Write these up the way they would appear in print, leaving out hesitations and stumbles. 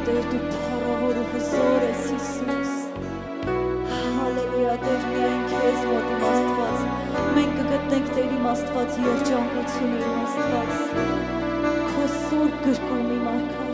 Տեր դու փառավոր ու հզոր ես Հիսուս, հալելույա Աստված երջանկություն իմ Աստված քո սուրբ գրկում իմ արքա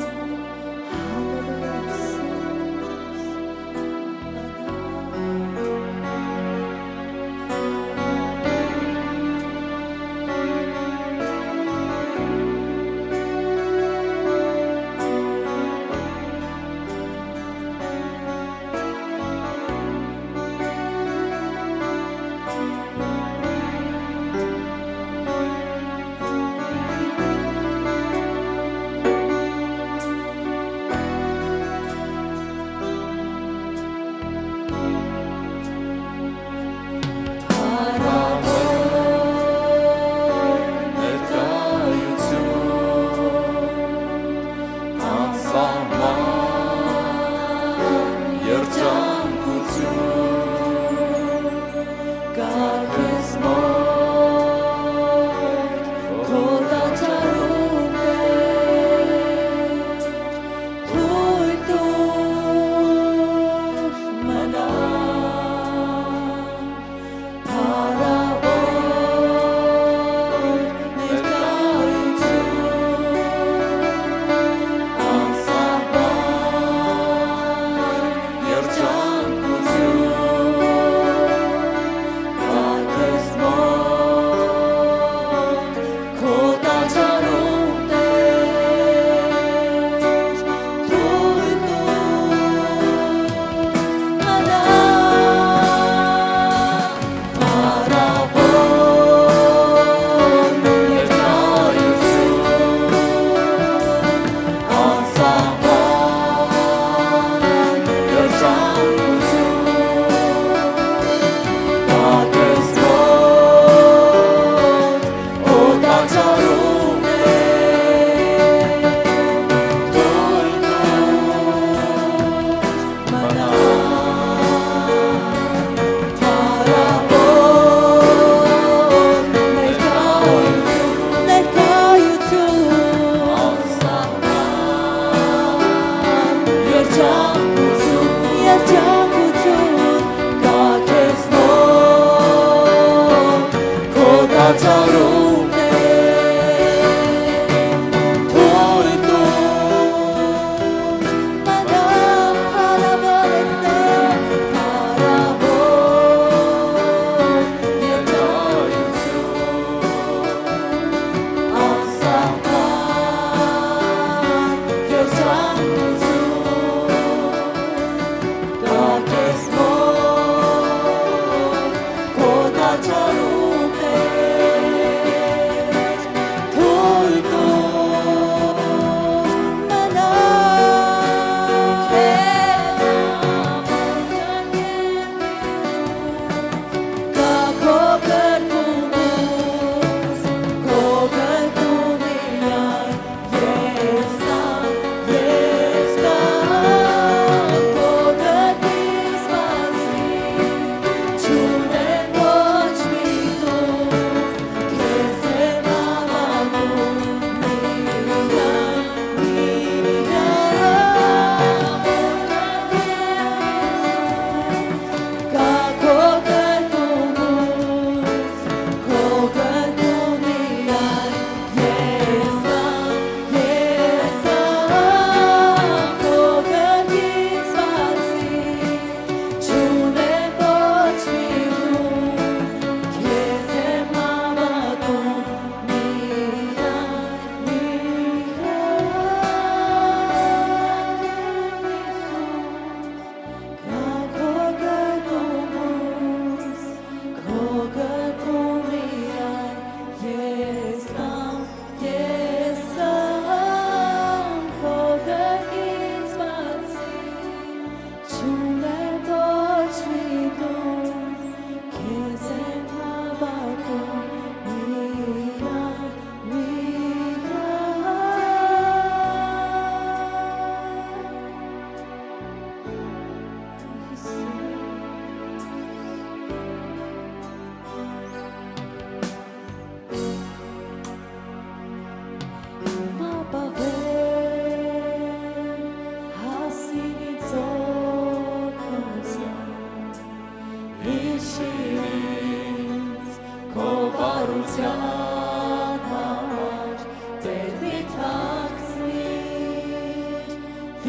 քո բարության համար Տեր մի թաքցնիր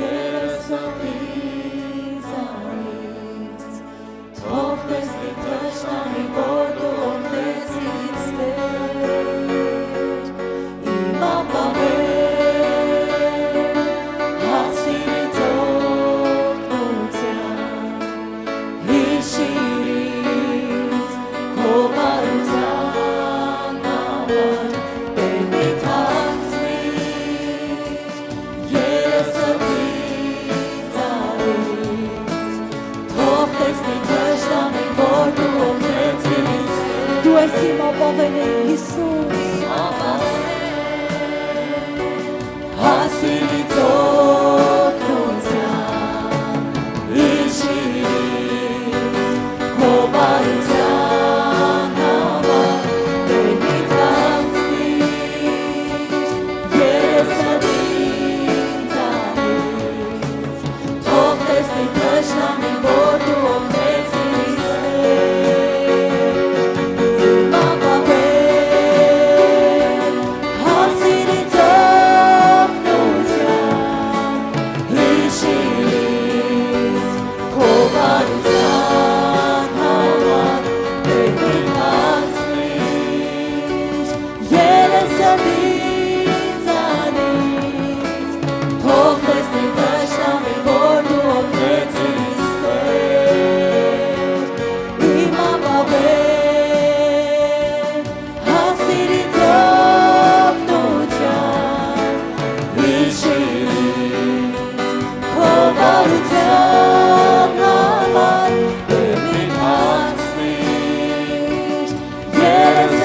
երեսովից թող տեսնի թշնամի որ դու օգնեցիր իմ ապահով հասիրից օգնության հիշիրից քո բարության համար Տեր մի թաքցնիր երեսովից թող տեսնի թշնամին որ դու օգնեցիր Դու ես իմ ապավենը Հիսուս հասիրից օգնության հիշիրից քո բարության համար Տեր մի թաքցնիր երեսովից թող տեսնի թշնամին որ դու օգնեցիր իմ ապահով հասիրից օգնության հիշիրից քո բարության համար Տեր մի թաքցնիր երեսովից թող տեսնի թշնամին որ դու օգնեցիր իմ ապահով հասիրից օգնության հիշիրից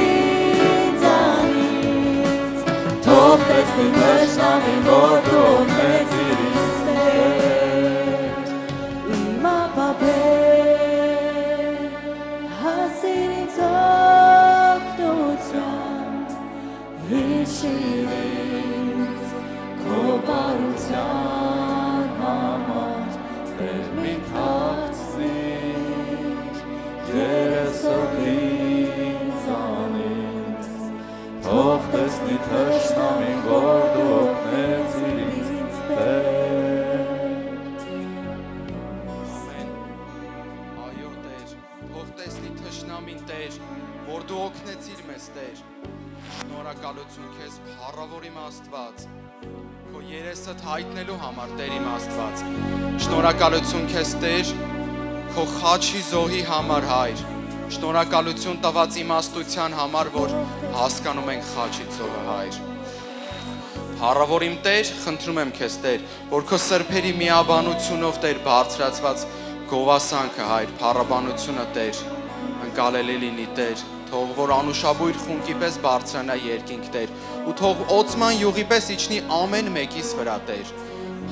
քո բարության համար Տեր մի թաքցնիր երեսովից թող տեսնի թշնամին որ դու օգնեցիր իմ ապահով հասիրից օգնության հիշիրից քո բարության համար Տեր մի թաքցնիր երեսովից թող տեսնի թշնամին որ դու օգնեցիր ինձ Տեր Ամեն Այո Տեր թող տեսնի թշնամին Տեր որ դու օգնեցիր մեզ Տեր Շնորհակալություն քեզ փառավոր իմ Աստված քո երեսդ հայտնելու համար Տեր իմ Աստված Շնորհակալություն քեզ Տեր քո խաչի զոհի համար Հայր Շնորհակալություն տված իմաստության համար որ հասկանում ենք խաչի զոհը Հայր Փառավոր իմ Տեր խնդրում եմ քեզ Տեր որ քո սրբերի միաբանությունով Տեր բարձրացված գովասանքը Հայր փառաբանությունը Տեր ընկալելի լինի Տեր թող որ անուշաբույր խունկի պես բարձրանա երկինք Տեր ու թող օծման յուղի պես իջնի ամեն մեկիս վրա Տեր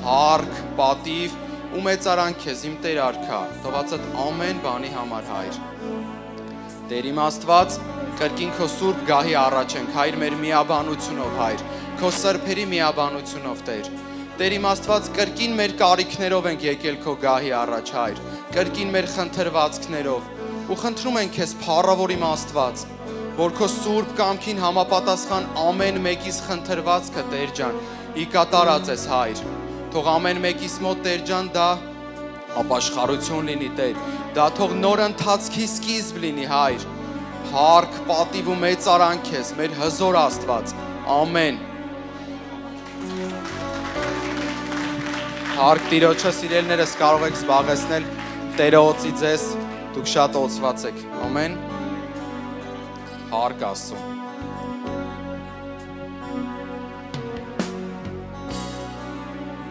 հարկ պատիվ ու մեծարան քեզ իմ Տեր արքա տվածդ ամեն բանի համար Հայր Տեր իմ Աստված կրկին քո սուրբ գահի առաջ ենք Հայր մեր միաբանությունով Հայր քո սրբերի միաբանությունով Տեր Տեր իմ Աստված կրկին մեր կարիքներով ենք եկել քո գահի առաջ Հայր կրկին մեր խնդրվածքներով ու խնդրում ենք քեզ փառավոր իմ Աստված որ քո սուրբ կամքին համապատասխան ամեն մեկիս խնդրվածքը Տեր ջան ի կատարած ես Հայր թող ամեն մեկիս մոտ Տեր ջան դա ապաշխարություն լինի Տեր դա թող նոր ընթացքի սկիզբ լինի Հայր փառք պատիվ ու մեծարան քեզ մեր հզոր Աստված ամեն Հարկ Տիրոջը սիրելիներս կարող եք զբաղեցնել Տերը օծի ձեզ դուք շատ օծված եք ամեն Հարկ Աստծո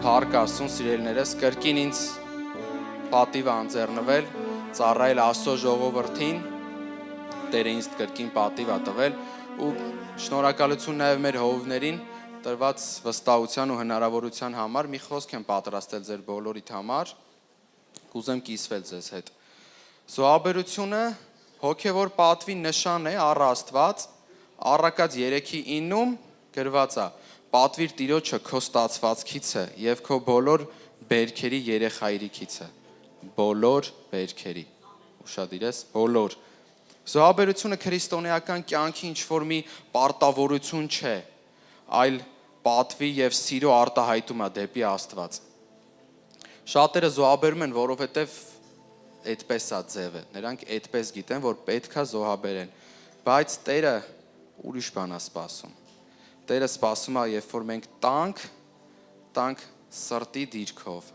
Հարկ Աստծուն սիրելիներս կրկին ինձ պատիվը անձեռնվել ծառայել Աստծո ժողովրդին Տերը ինձ կրկին պատիվ ա տվել ու շնորհակալություն նաև մեր հովիվներին տրված վստահության ու հնարավորության համար մի խոսք եմ պատրաստել ձեր բոլորիդ համար կուզեմ կիսվել ձեզ հետ Զոհաբերությունը հոգևոր պատվի նշան է առ Աստված առակած 3:9-ում գրված է պատվիր Տիրոջը քո ստացվածքիցը եւ քո բոլոր բերքերի երեխայրիքիցը բոլոր բերքերի ուշադիր ես բոլոր Զոհաբերությունը քրիստոնեական կյանքի ինչ-որ մի պարտավորություն չէ, այլ պատվի եւ սիրո արտահայտում է դեպի Աստված։ Շատերը զոհաբերում են, որովհետեւ այդպես է ձևը։ Նրանք այդպես գիտեն, որ պետքա զոհաբերեն, բայց Տերը ուրիշ բան է սպասում։ Տերը սպասում է, երբ որ մենք տանք սրտի դիրքով,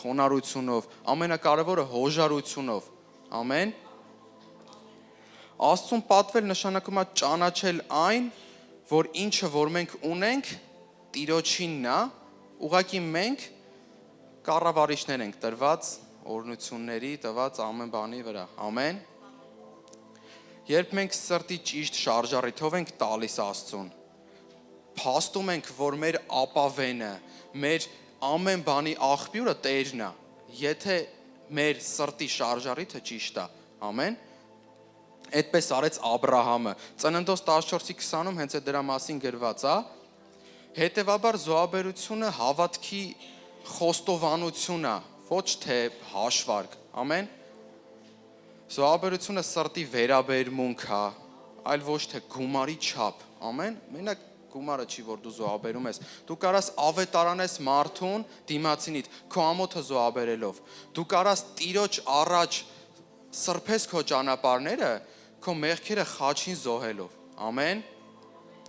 խոնարհությունով, ամենակարևորը հոժարությունով։ Ամեն։ Աստծուն պատվել նշանակում է ճանաչել այն, որ ինչը որ մենք ունենք, Տիրոջինն է, ուղղակի մենք կառավարիչներ ենք տրված օրհնությունների, տված ամեն բանի վրա։ Ամեն։ Երբ մենք սրտի ճիշտ շարժառիթով ենք տալիս Աստծուն, փաստում ենք, որ մեր ապավենը, մեր ամեն բանի աղբյուրը Տերն է, եթե մեր սրտի շարժառիթը ճիշտ է։ Ամեն։ Այդպես արեց Աբրահամը։ Ծննդոց 14:20-ում հենց այդ դրա մասին գրված է։ Հետևաբար զոհաբերությունը հավատքի խոստովանություն է, ոչ թե հաշվարկ։ Ամեն։ Զոհաբերությունը սրտի վերաբերմունք է, այլ ոչ թե գումարի չափ։ Ամեն։ Մենակ գումարը չի, որ դու զոհաբերում ես։ Դու կարաս ավետարանես մարդուն դիմացինիդ, քո ամոթը զոհաբերելով։ Դու կարաս Տիրոջ առաջ սրբես քո ճանապարհները, քո մեղքերը խաչին զոհելով։ Ամեն։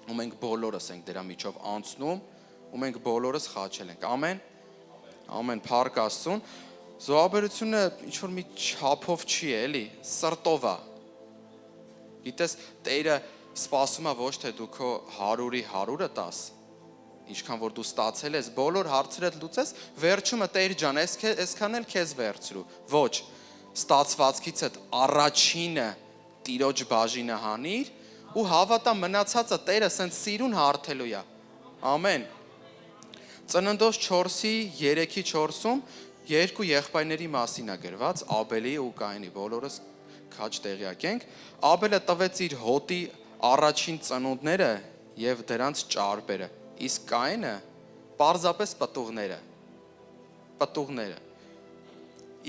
Ու մենք բոլորս ենք դրա միջով անցնում, ու մենք բոլորս խաչել ենք։ Ամեն։ Ամեն, փառք Աստծուն։ Զոհաբերությունը ինչ որ մի չափով չի, էլի, սրտով է։ Գիտես, Տերը սպասում է ոչ թե դու քո 100-ի 100-ը տաս, ինչքան որ դու ստացել ես, բոլոր հարցերդ լուծես, վերջումը Տեր ջան, այսքան էլ քեզ վերցրու։ Ոչ, ստացվածքիցդ առաջինը Տիրոջ բաժինը հանիր ու հավատա մնացածը Տերը սենց սիրուն հարթելու է։ Ամեն։ Ծննդոց 4:3-4-ում երկու եղբայրների մասին է գրված, Աբելի ու Կայինի, բոլորս քաչ տեղյակ ենք։ Աբելը տվեց իր հոտի առաջին ծնունդները եւ դրանց ճարպերը, իսկ Կայինը պարզապես պտուղները։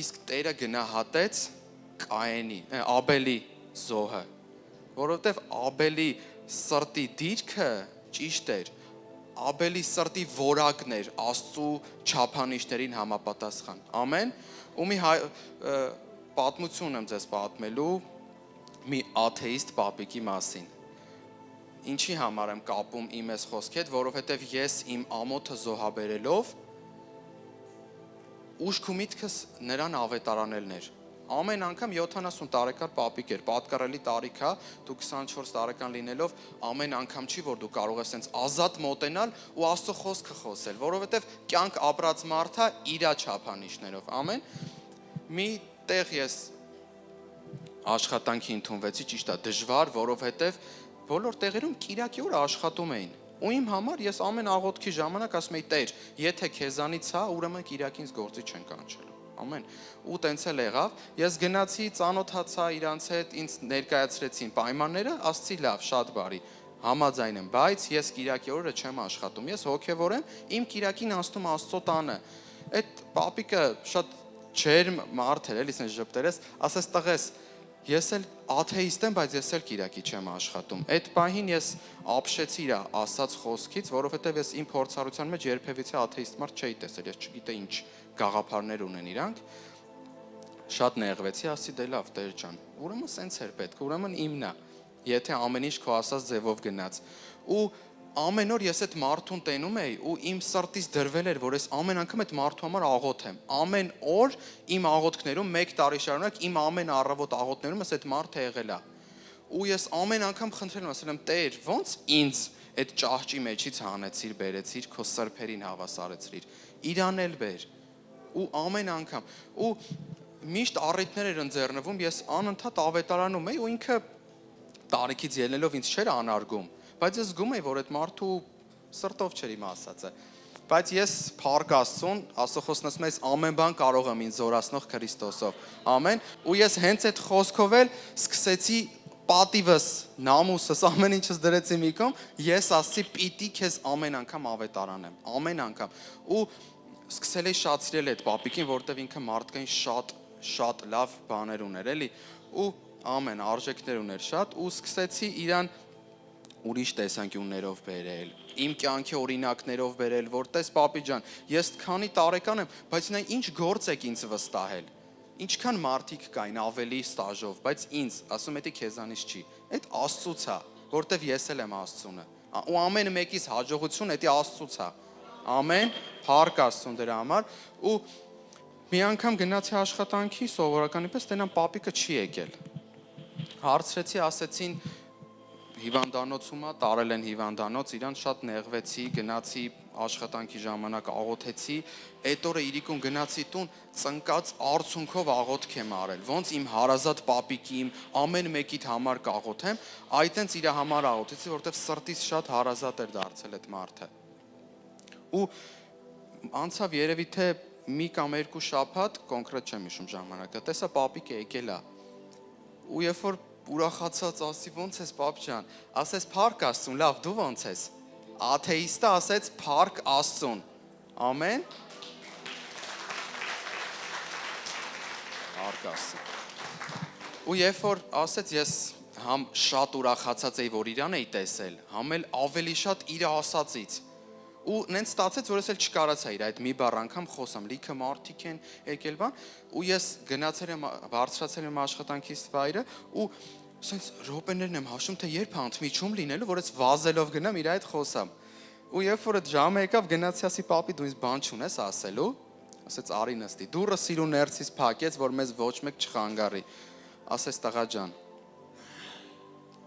Իսկ Տերը գնահատեց Աբելի զոհը, որովհետեւ Աբելի սրտի դիրքը ճիշտ էր, Աբելի սրտի որակն էր Աստծու չափանիշներին համապատասխան։ Ամեն։ Ու մի պատմություն եմ ձեզ պատմելու մի աթեիստ պապիկի մասին։ Ինչի համար եմ կապում իմ այս խոսքի հետ, որովհետև ես իմ ամոթը զոհաբերելով ուշք ու միտքս նրան ավետարանելն էր։ Ամեն անգամ 70 տարեկան պապիկ էր, պատկառելի տարիք է, դու 24 տարեկան լինելով, ամեն անգամ չի, որ դու կարող ես սենց ազատ մոտենալ ու Աստծո խոսքը խոսել, որովհետև կյանք ապրած մարդը իրա չափանիշներով։ Ամեն։ Մի տեղ ես աշխատանքի ընդունվեցի, ճիշտ է, դժվար, որովհետև բոլոր տեղերում կիրակի օրը աշխատում էին։ Ու իմ համար ես ամեն աղոթքի ժամանակ ասում էի, Տեր, եթե քեզանից է, ուրեմն կիրակին գործի չեն կանչելու։ Ամեն։ Ու տենց էլ եղավ, ես գնացի, ծանոթացա իրանց հետ, ինձ ներկայացրեցին պայմանները, ասացի լավ, շատ բարի, համաձայն եմ, բայց ես կիրակի օրը չեմ աշխատում, ես հոգևոր եմ, իմ կիրակին անցնում Աստծո տանը։ Այդ պապիկը շատ ջերմ մարդ էր, էլի սենց ժպտերես, ասես տղես, ես էլ աթեիստ եմ, բայց ես էլ կիրակի չեմ աշխատում։ Այդ պահին ես ապշեցի իր ասած խոսքից, որովհետև ես իմ փորձառության մեջ երբևիցե աթեիստ մարդ չէի տեսել, ես չգիտեի ինչ գաղափարներ ունեն իրանք։ Շատ նեղվեցի, ասի դե լավ, Տեր ջան, ուրեմն սենց էր պետք, ուրեմն իմն է, եթե ամեն ինչ քո ասած ձևով գնաց։ Ու ամեն օր ես այդ մարդուն տենում էի ու իմ սրտից դրվել էր, որ ես ամեն անգամ այդ մարդու համար աղոթեմ։ Ամեն օր իմ աղոթքներում 1 տարի շարունակ իմ ամեն առավոտ աղոթներում ես այդ մարդը եղել է։ Ու ես ամեն անգամ խնդրել եմ, ասել եմ, Տեր, ոնց ինձ այդ ճահճի մեջից հանեցիր, բերեցիր, քո սրբերին հավասարեցրիր։ Իրան էլ բեր։ Ու ամեն անգամ ու միշտ առիթներ էր ընձեռնվում, ես անընդհատ ավետարանում էի ու ինքը տարիքից ելնելով ինձ չէր անարգում, բայց ես զգում էի, որ այդ մարդու սրտով չէր իմ ասածը։ Բայց ես փառք Աստծուն, Աստծո խոսքն ասում է, ամեն բան կարող եմ ինձ զորացնող Քրիստոսով։ Ամեն։ Ու ես հենց այդ խոսքով էլ սկսեցի պատիվս, նամուսս, ամեն ինչս դրեցի մի կողմ, ես ասացի պիտի քեզ ամեն անգամ ավետարանեմ, ամեն անգամ։ Ու սկսել էի շատացնել այդ պապիկին, որտեվ ինքը մարդկային շատ լավ բաներ ուներ, էլի։ Ու ամեն արժեքներ ուներ շատ ու սկսեցի իրան ուրիշ տեսանկյուններով բերել, իմ կյանքի օրինակներով բերել, որ տես պապի ջան, ես քանի տարեկան եմ, բայց նա ինչ գործ եք ինձ վստահել։ Ինչքան մարդիկ կային ավելի ստաժով, բայց ինձ, ասում էի քեզանից չի, այդ Աստծուց է, որտեվ ես էլ եմ Աստծունը։ Ու ամեն մեկից հաջողություն էդի Աստծուց է։ Ամեն, փառք Աստծուն դրա համար ու մի անգամ գնացի աշխատանքի, սովորականի պես տենան պապիկը չի եկել։ Հարցրեցի, ասեցին հիվանդանոցում է, տարել են հիվանդանոց, իրան շատ նեղվեցի, գնացի աշխատանքի ժամանակ աղոթեցի, այդ օրը իրիկուն գնացի տուն, ծնկած արցունքով աղոթք եմ արել, ոնց իմ հարազատ պապիկի, իմ ամեն մեկիդ համար կաղոթեմ, այտենց իր համար աղոթեցի, որտեղ սրտից շատ հարազատ էր դարձել այդ մարդը։ Ու անցավ երևի թե մի կամ երկու շաբաթ, կոնկրետ չեմ հիշում ժամանակը, տեսա պապիկը եկել է։ Ու երբ որ ուրախացած ասի ոնց ես պապ ջան, ասես փառք Աստծուն, լավ դու ոնց ես։ Աթեիստը ասեց փառք Աստծուն։ Ամեն։ Փառք Աստծուն։ Ու երբ որ ասեց ես համ շատ ուրախացած էի, որ իրան էի տեսել, համ էլ ավելի շատ իր ասածից։ Ու նենց ստացեց, որ ես էլ չկարացա իր այդ մի բառ անգամ խոսամ, լիքը մարդիկ են եկել բան, ու ես գնացել եմ, բարձրացել եմ աշխատանքից վայրը, ու ասենց րոպեներն եմ հաշում, թե երբ հանդմիջում լինելու, որ ես վազելով գնամ իր այդ խոսամ։ Ու երբ որ այդ ժամը եկավ, գնացի ասի պապի դու ինձ բան չունես ասելու, ասեց արի նստի, դուռը սիրուն ներսից փակեց, որ մեզ ոչ մեկ չխանգարի։ Ասեց տղա ջան,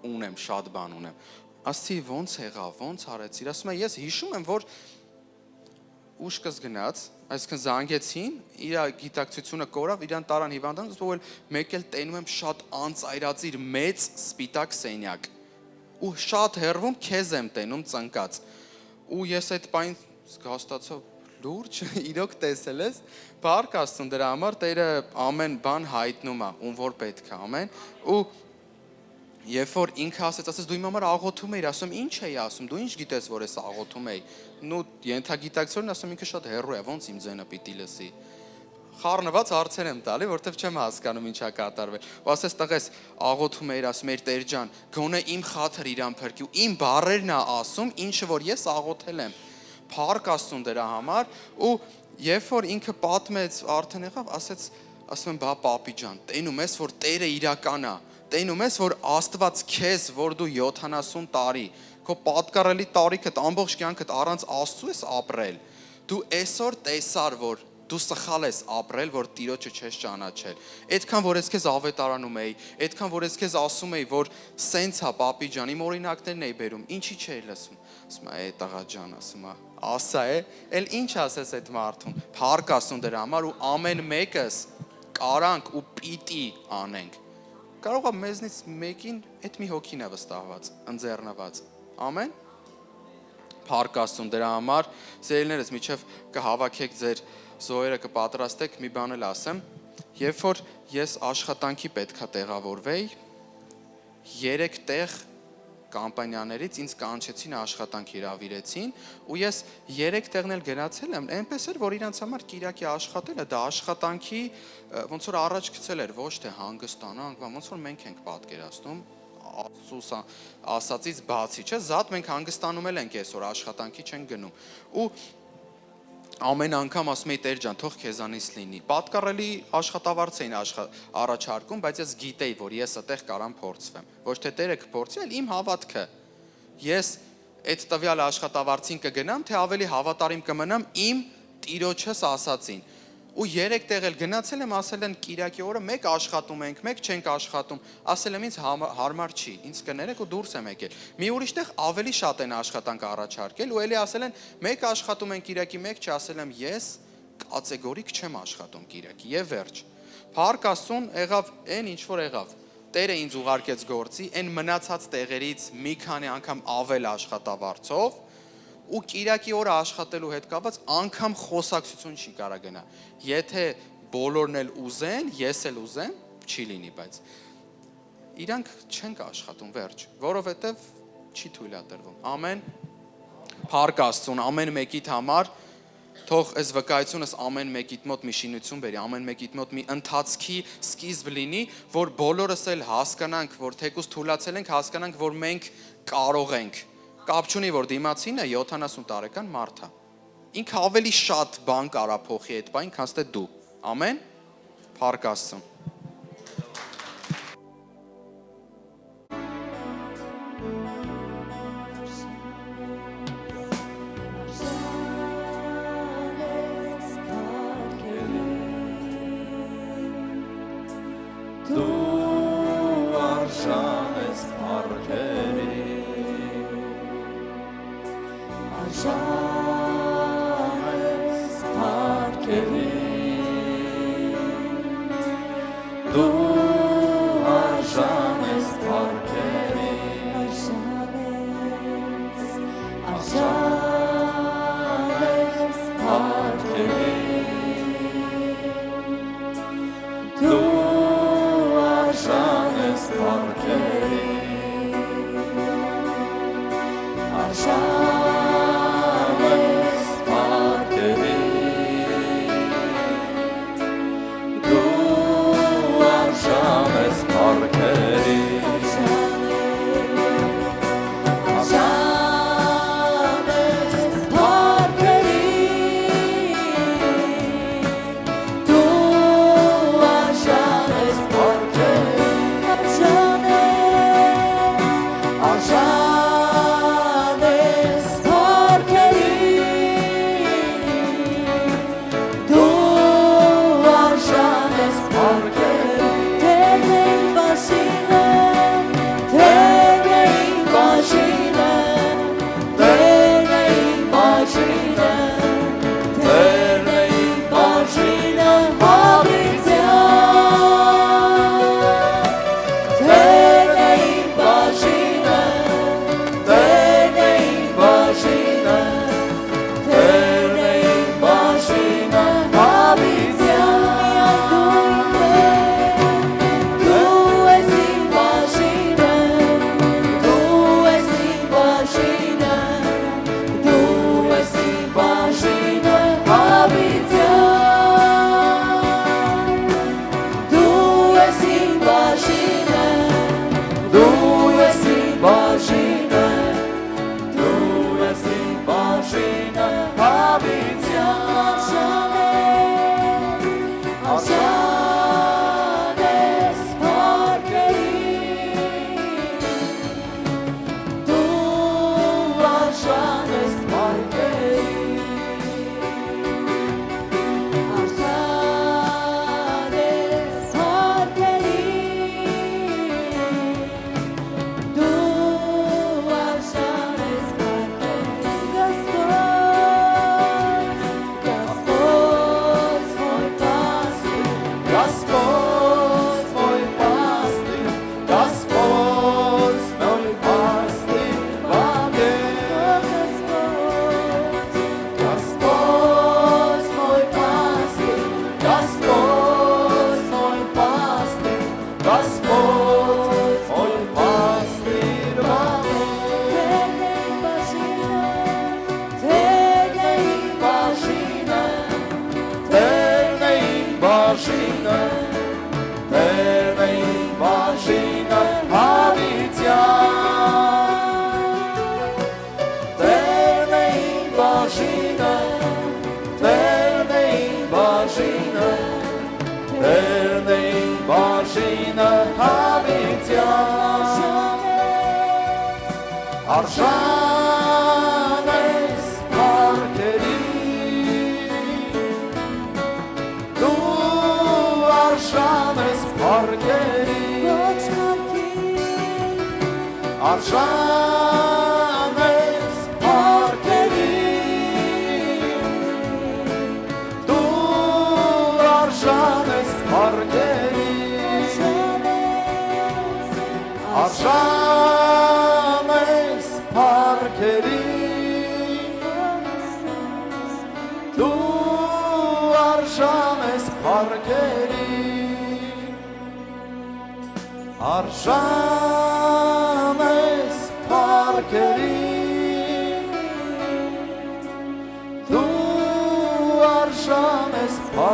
ունեմ, շատ բան ունեմ։ Ասի ոնց եղավ, ոնց արեցիր, ասում եմ ես հիշում եմ, որ ուշքս գնաց, այսինքն զանգեցին, իր գիտակցությունը կորավ, իրան տարան հիվանդանոց, որ մեկ էլ տենում եմ շատ անծայրածիր մեծ սպիտակ սենյակ։ Ու շատ հեռվում քեզ եմ տենում ծնկած։ Ու ես այդ պայն զգաստացա լուրջ, իրոք տեսել ես, փառք Աստծուն դրա համար, Տերը ամեն բան հայտնում է, ում որ պետք է, ամեն։ Ու երբ որ ինքը ասեց դու իմ համար աղոթում էիր, ասում ինչ էի ասում, դու ինչ գիտես, որ ես աղոթում էի։ Նու ենթագիտակցորեն ասում ինքը շատ հեռու է, ոնց իմ ձենը պիտի լսի։ Խառնված հարցեր եմ տալի, որտեվ չեմ հասկանում ինչա կատարվել։ Ու ասես տղես, աղոթում էիր, ասում էիր Տեր ջան, գոնե իմ խաթր իրան փրկի, ու իմ բառերն է ասում, ինչը որ ես աղոթել եմ։ Փառք Աստծուն դրա համար, ու երբ որ ինքը պատմեց, արդեն եղավ, ասում եմ, բա պապի ջան, տենում ես, որ Տերը իրական է։ Տենում ես, որ Աստված քեզ, որ դու 70 տարի, քո պատկառելի տարիքդ, ամբողջ կյանքդ առանց Աստծու ես ապրել։ Դու այսօր տեսար, որ դու սխալ ես ապրել, որ Տիրոջը չես ճանաչել։ Այդքան որ ես քեզ ավետարանում էի, այդքան որ ես քեզ ասում էի, որ սենց է, պապի ջան, իմ օրինակներն էի բերում, ինչի չէի լսում։ Ասում է, տղա ջան, ասում է, ասա է, էլ ինչ ասես այդ մարդուն։ Փառք Աստծուն դրա համար ու ամեն մեկս կարանք ու պիտի անենք։ Կարող է մեզնից մեկին այդ մի հոգին է վստահված, ընձեռնված։ Ամեն։ Փառք Աստծուն դրա համար, սիրելիներս, միջև կհավաքեք ձեր զոհերը, կպատրաստեք, մի բան էլ ասեմ, երբ որ ես աշխատանքի պետքա տեղավորվեի, 3 տեղ կամպանիաներից ինձ կանչեցին աշխատանք հրավիրեցին ու ես 3 տեղն էլ գնացել եմ, այնպես էր, որ իրանց համար Կիրակի աշխատելը դա աշխատանքի ոնց որ առաջ գցել էր, ոչ թե հանգստանանք, ոնց որ մենք ենք պատկերացնում, Աստծուս ասածից բացի, չէ՞, զատ մենք հանգստանում ենք այսօր աշխատանքի չենք գնում։ Ու ամեն անգամ ասում էի Տեր ջան, թող քեզանից լինի։ Պատկառելի աշխատավարձ էին առաջարկում, բայց ես գիտեի, որ ես այդտեղ կարամ փորձվեմ։ Ոչ թե Տերը կփորձի, այլ իմ հավատքը։ Ես այդ տվյալ աշխատավարձին կգնամ, թե ավելի հավատարիմ կմնամ իմ Տիրոջս ասածին։ Ու 3 տեղ էլ գնացել եմ, ասել են Կիրակի օրը մեկ աշխատում ենք, մեկ չենք աշխատում, ասել եմ ինձ հարմար չի, ինձ կներեք ու դուրս եմ եկել։ Մի ուրիշ տեղ ավելի շատ են աշխատանք առաջարկել ու էլի ասել են մեկ աշխատում են Կիրակի, մեկ չի, ասել եմ ես կատեգորիկ չեմ աշխատում Կիրակի եւ վերջ։ Փառք Աստծուն, եղավ այն ինչ որ եղավ։ Տերը ինձ ուղարկեց գործի, այն մնացած տեղերից մի քանի անգամ ավել աշխատավարձով ու Կիրակի օրը աշխատելու հետ կապված անգամ խոսակցություն չի կարա գնա։ Եթե բոլորն էլ ուզեն, ես էլ ուզեմ, չի լինի, բայց իրանք չենք աշխատում վերջ, որովհետև չի թույլատրվում։ Ամեն։ Փառք Աստծուն ամեն մեկիդ համար, թող այս վկայությունս ամեն մեկիդ մոտ մի շինություն բերի, ամեն մեկիդ մոտ մի ընթացքի սկիզբ լինի, որ բոլորս էլ հասկանանք, որ թեկուզ թուլացել ենք, հասկանանք, որ մենք կարող ենք։ Կապ չունի, որ դիմացինը 70 տարեկան մարդ է։ Ինքը ավելի շատ բան կարա փոխի այդ բան, քան թե դու։ Ամեն։ Փառք Աստծուն։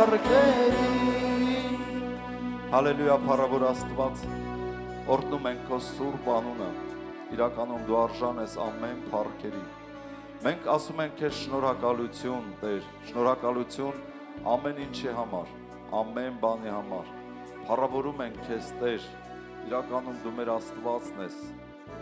փառքերի։ Հալելույա, փառավոր Աստված, օրհնում ենք քո սուրբ անունը, իրականում դու արժան ես ամեն փառքերի։ Մենք ասում ենք քեզ շնորհակալություն, Տեր, շնորհակալություն ամեն ինչի համար, ամեն բանի համար։ Փառավորում ենք քեզ, Տեր, իրականում դու մեր Աստվածն ես,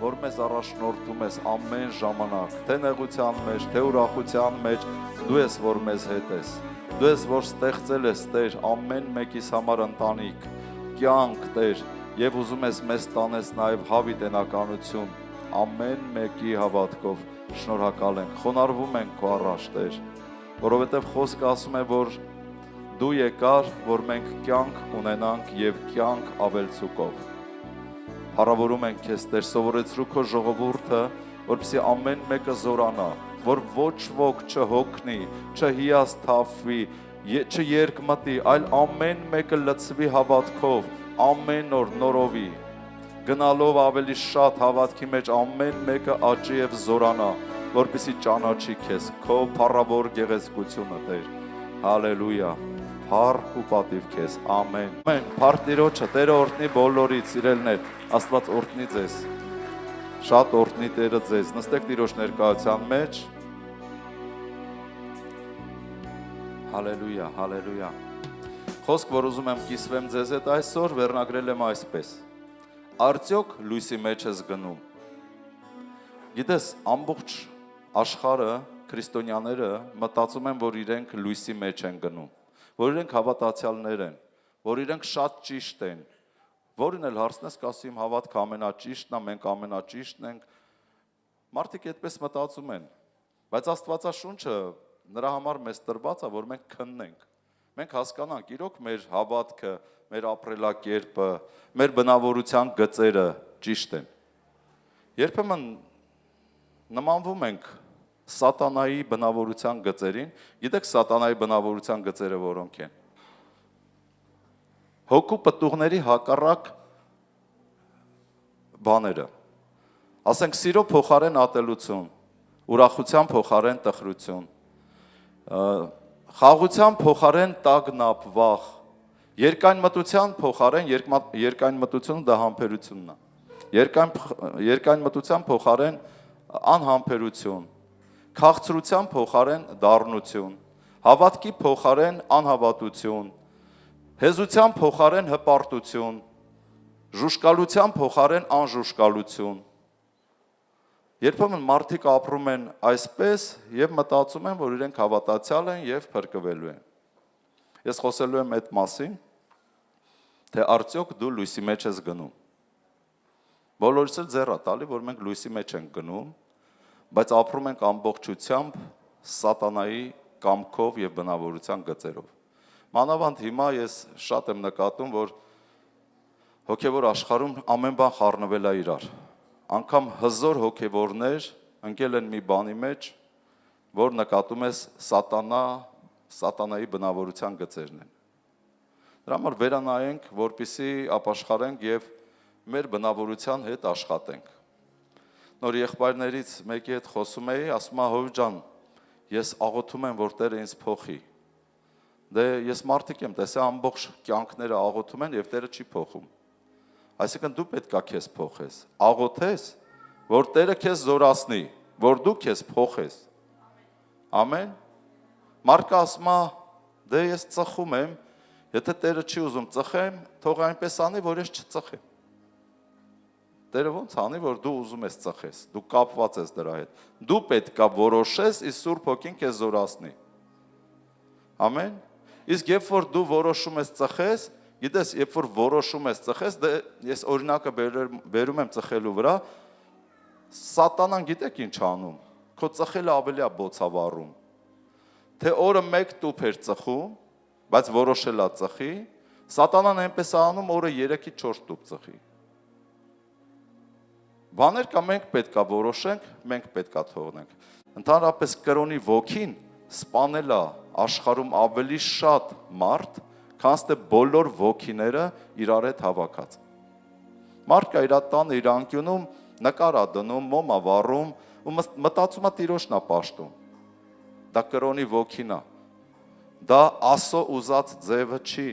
որ մեզ առաջնորդում ես ամեն ժամանակ, թե նեղության մեջ, թե ուրախության մեջ, դու ես, որ մեզ հետ ես։ Դու ես, որ ստեղծել ես, Տեր, ամեն մեկիս համար ընտանիք, կյանք, Տեր, եւ ուզում ես մեզ տանես նաեւ հավիտենականություն, ամեն մեկի հավատքով շնորհակալ ենք, խոնարհվում ենք քո առաջ, Տեր, որովհետեւ խոսքը ասում է, որ դու եկար, որ մենք կյանք ունենանք եւ կյանք ավելցուկով։ Փառավորում ենք քեզ, Տեր, սովորեցրու քո ժողովուրդը, որպեսզի ամեն մեկը զորանա, որ ոչ ոք չհոգնի, չհիասթափվի, չերկմտի, այլ ամեն մեկը լցվի հավատքով, ամեն օր նորովի, գնալով ավելի շատ հավատքի մեջ ամեն մեկը աճի եւ զորանա, որպեսզի ճանաչի քեզ, քո փառավոր գեղեցկությունը, Տեր։ Հալելույա։ Փառք ու պատիվ քեզ, ամեն։ Ամեն, փառք Տիրոջը, Տերը օրհնի բոլորիդ, սիրելներ, Աստված օրհնի ձեզ, շատ օրհնի Տերը ձեզ, նստեք Տիրոջ ներկայության մեջ, հալելույա, հալելույա։ Խոսք, որ ուզում եմ կիսվեմ ձեզ հետ այսօր, վերնագրել եմ այսպես, արդյոք լույսի մեջ ես գնում։ Գիտես, ամբողջ աշխարհը, քրիստոնյաները մտածում են, որ իրենք լույսի մեջ են գնում, որ իրենք հավատացյալներ են, որ իրենք շատ ճիշտ են, որին էլ հարցնես կասի իմ հավատքը ամենաճիշտն է, մենք ամենաճիշտն ենք, մարդիկ այդպես մտածում են, բայց Աստվածաշունչը նրա համար մեզ տրված է, որ մենք քննենք, մենք հասկանանք, իրոք մեր հավատքը, մեր ապրելակերպը, մեր բնավորության գծերը ճիշտ են։ Երբեմն նմանվում ենք Սատանայի բնավորության գծերին, գիտեք Սատանայի բնավորության գծերը որոնք են։ Հոգու պտուղների հակառակ բաները։ Ասենք սիրո փոխարեն ատելություն, ուրախության փոխարեն տխրություն, խաղաղության փոխարեն տագնապ, վախ, երկայնմտության փոխարեն երկայնմտությունը դա համբերությունն է։ Երկայնմտության փոխարեն անհամբերություն, քաղցրության փոխարեն դառնություն, հավատքի փոխարեն անհավատություն, հեզության փոխարեն հպարտություն, ժուշկալության փոխարեն անժուշկալություն։ Երբեմն մարդիկ ապրում են այսպես եւ մտածում են, որ իրենք հավատացյալ են եւ փրկվելու են։ Ես խոսելու եմ այդ մասին, թե արդյոք դու լույսի մեջ ես գնում։ Բոլորս էլ ձեռա տալի, որ մենք լույսի մեջ ենք գնում, բայց ապրում ենք ամբողջությամբ սատանայի կամքով եւ բնավորության գծերով։ Մանավանդ հիմա ես շատ եմ նկատում, որ հոգեվոր աշխարհում ամեն բան խառնվել է իրար։ Անկամ հզոր հոգեվորներ ընկել են մի բանի մեջ, որ նկատում ես սատանայի բնավորության գծերն են։ Դրա համար վերանայենք, որպեսզի ապաշխարենք եւ մեր բնավորության հետ աշխատենք։ Նոր եղբայրներից մեկի հետ խոսում էի, ասում է Հովիվ ջան, ես աղոթում եմ, որ Տերը ինձ փոխի։ Դե ես մարդիկ եմ տեսա ամբողջ կյանքները աղոթում են եւ Տերը չի փոխում։ Այսինքն դու պետք է քեզ փոխես, աղոթես, որ Տերը քեզ զորացնի, որ դու քեզ փոխես։ Ամեն։ Մարկը ասում է, դե ես ծխում եմ, եթե Տերը չի ուզում ծխեմ, թող այնպես անի, որ ես չծխեմ։ Տերը ոնց անի, որ դու ուզում ես ծխես, դու կապված ես դրա հետ։ Դու պետք է որոշես, իսկ Սուրբ Հոգին քեզ զորացնի։ Ամեն։ Իսկ երբ որ դու որոշում ես ծխես, գիտես, երբ որ որոշում ես ծխես, դե ես օրինակը բերում եմ ծխելու վրա, Սատանան գիտեք ինչ անում։ Քո ծխելը ավելի է բոցավառում։ Թե օրը 1 տուփ էր ծխում, բայց որոշել է ծխի, Սատանան այնպես է անում, օրը 3-ից 4 տուփ ծխի։ Բաներ կա մենք պետք է որոշենք, մենք պետք է թողնենք։ Ընդհանրապես կրոնի ոգին սպանել է աշխարհում ավելի շատ մարդ, քան թե բոլոր ոգիները իրար հետ հավաքած։ Մարդ կա իր տանը, իր անկյունում նկար է դնում, մոմ է վառում ու մտածում է Տիրոջն է պաշտում։ Դա կրոնի ոգին է։ դա Աստծո ուզած ձևը չի։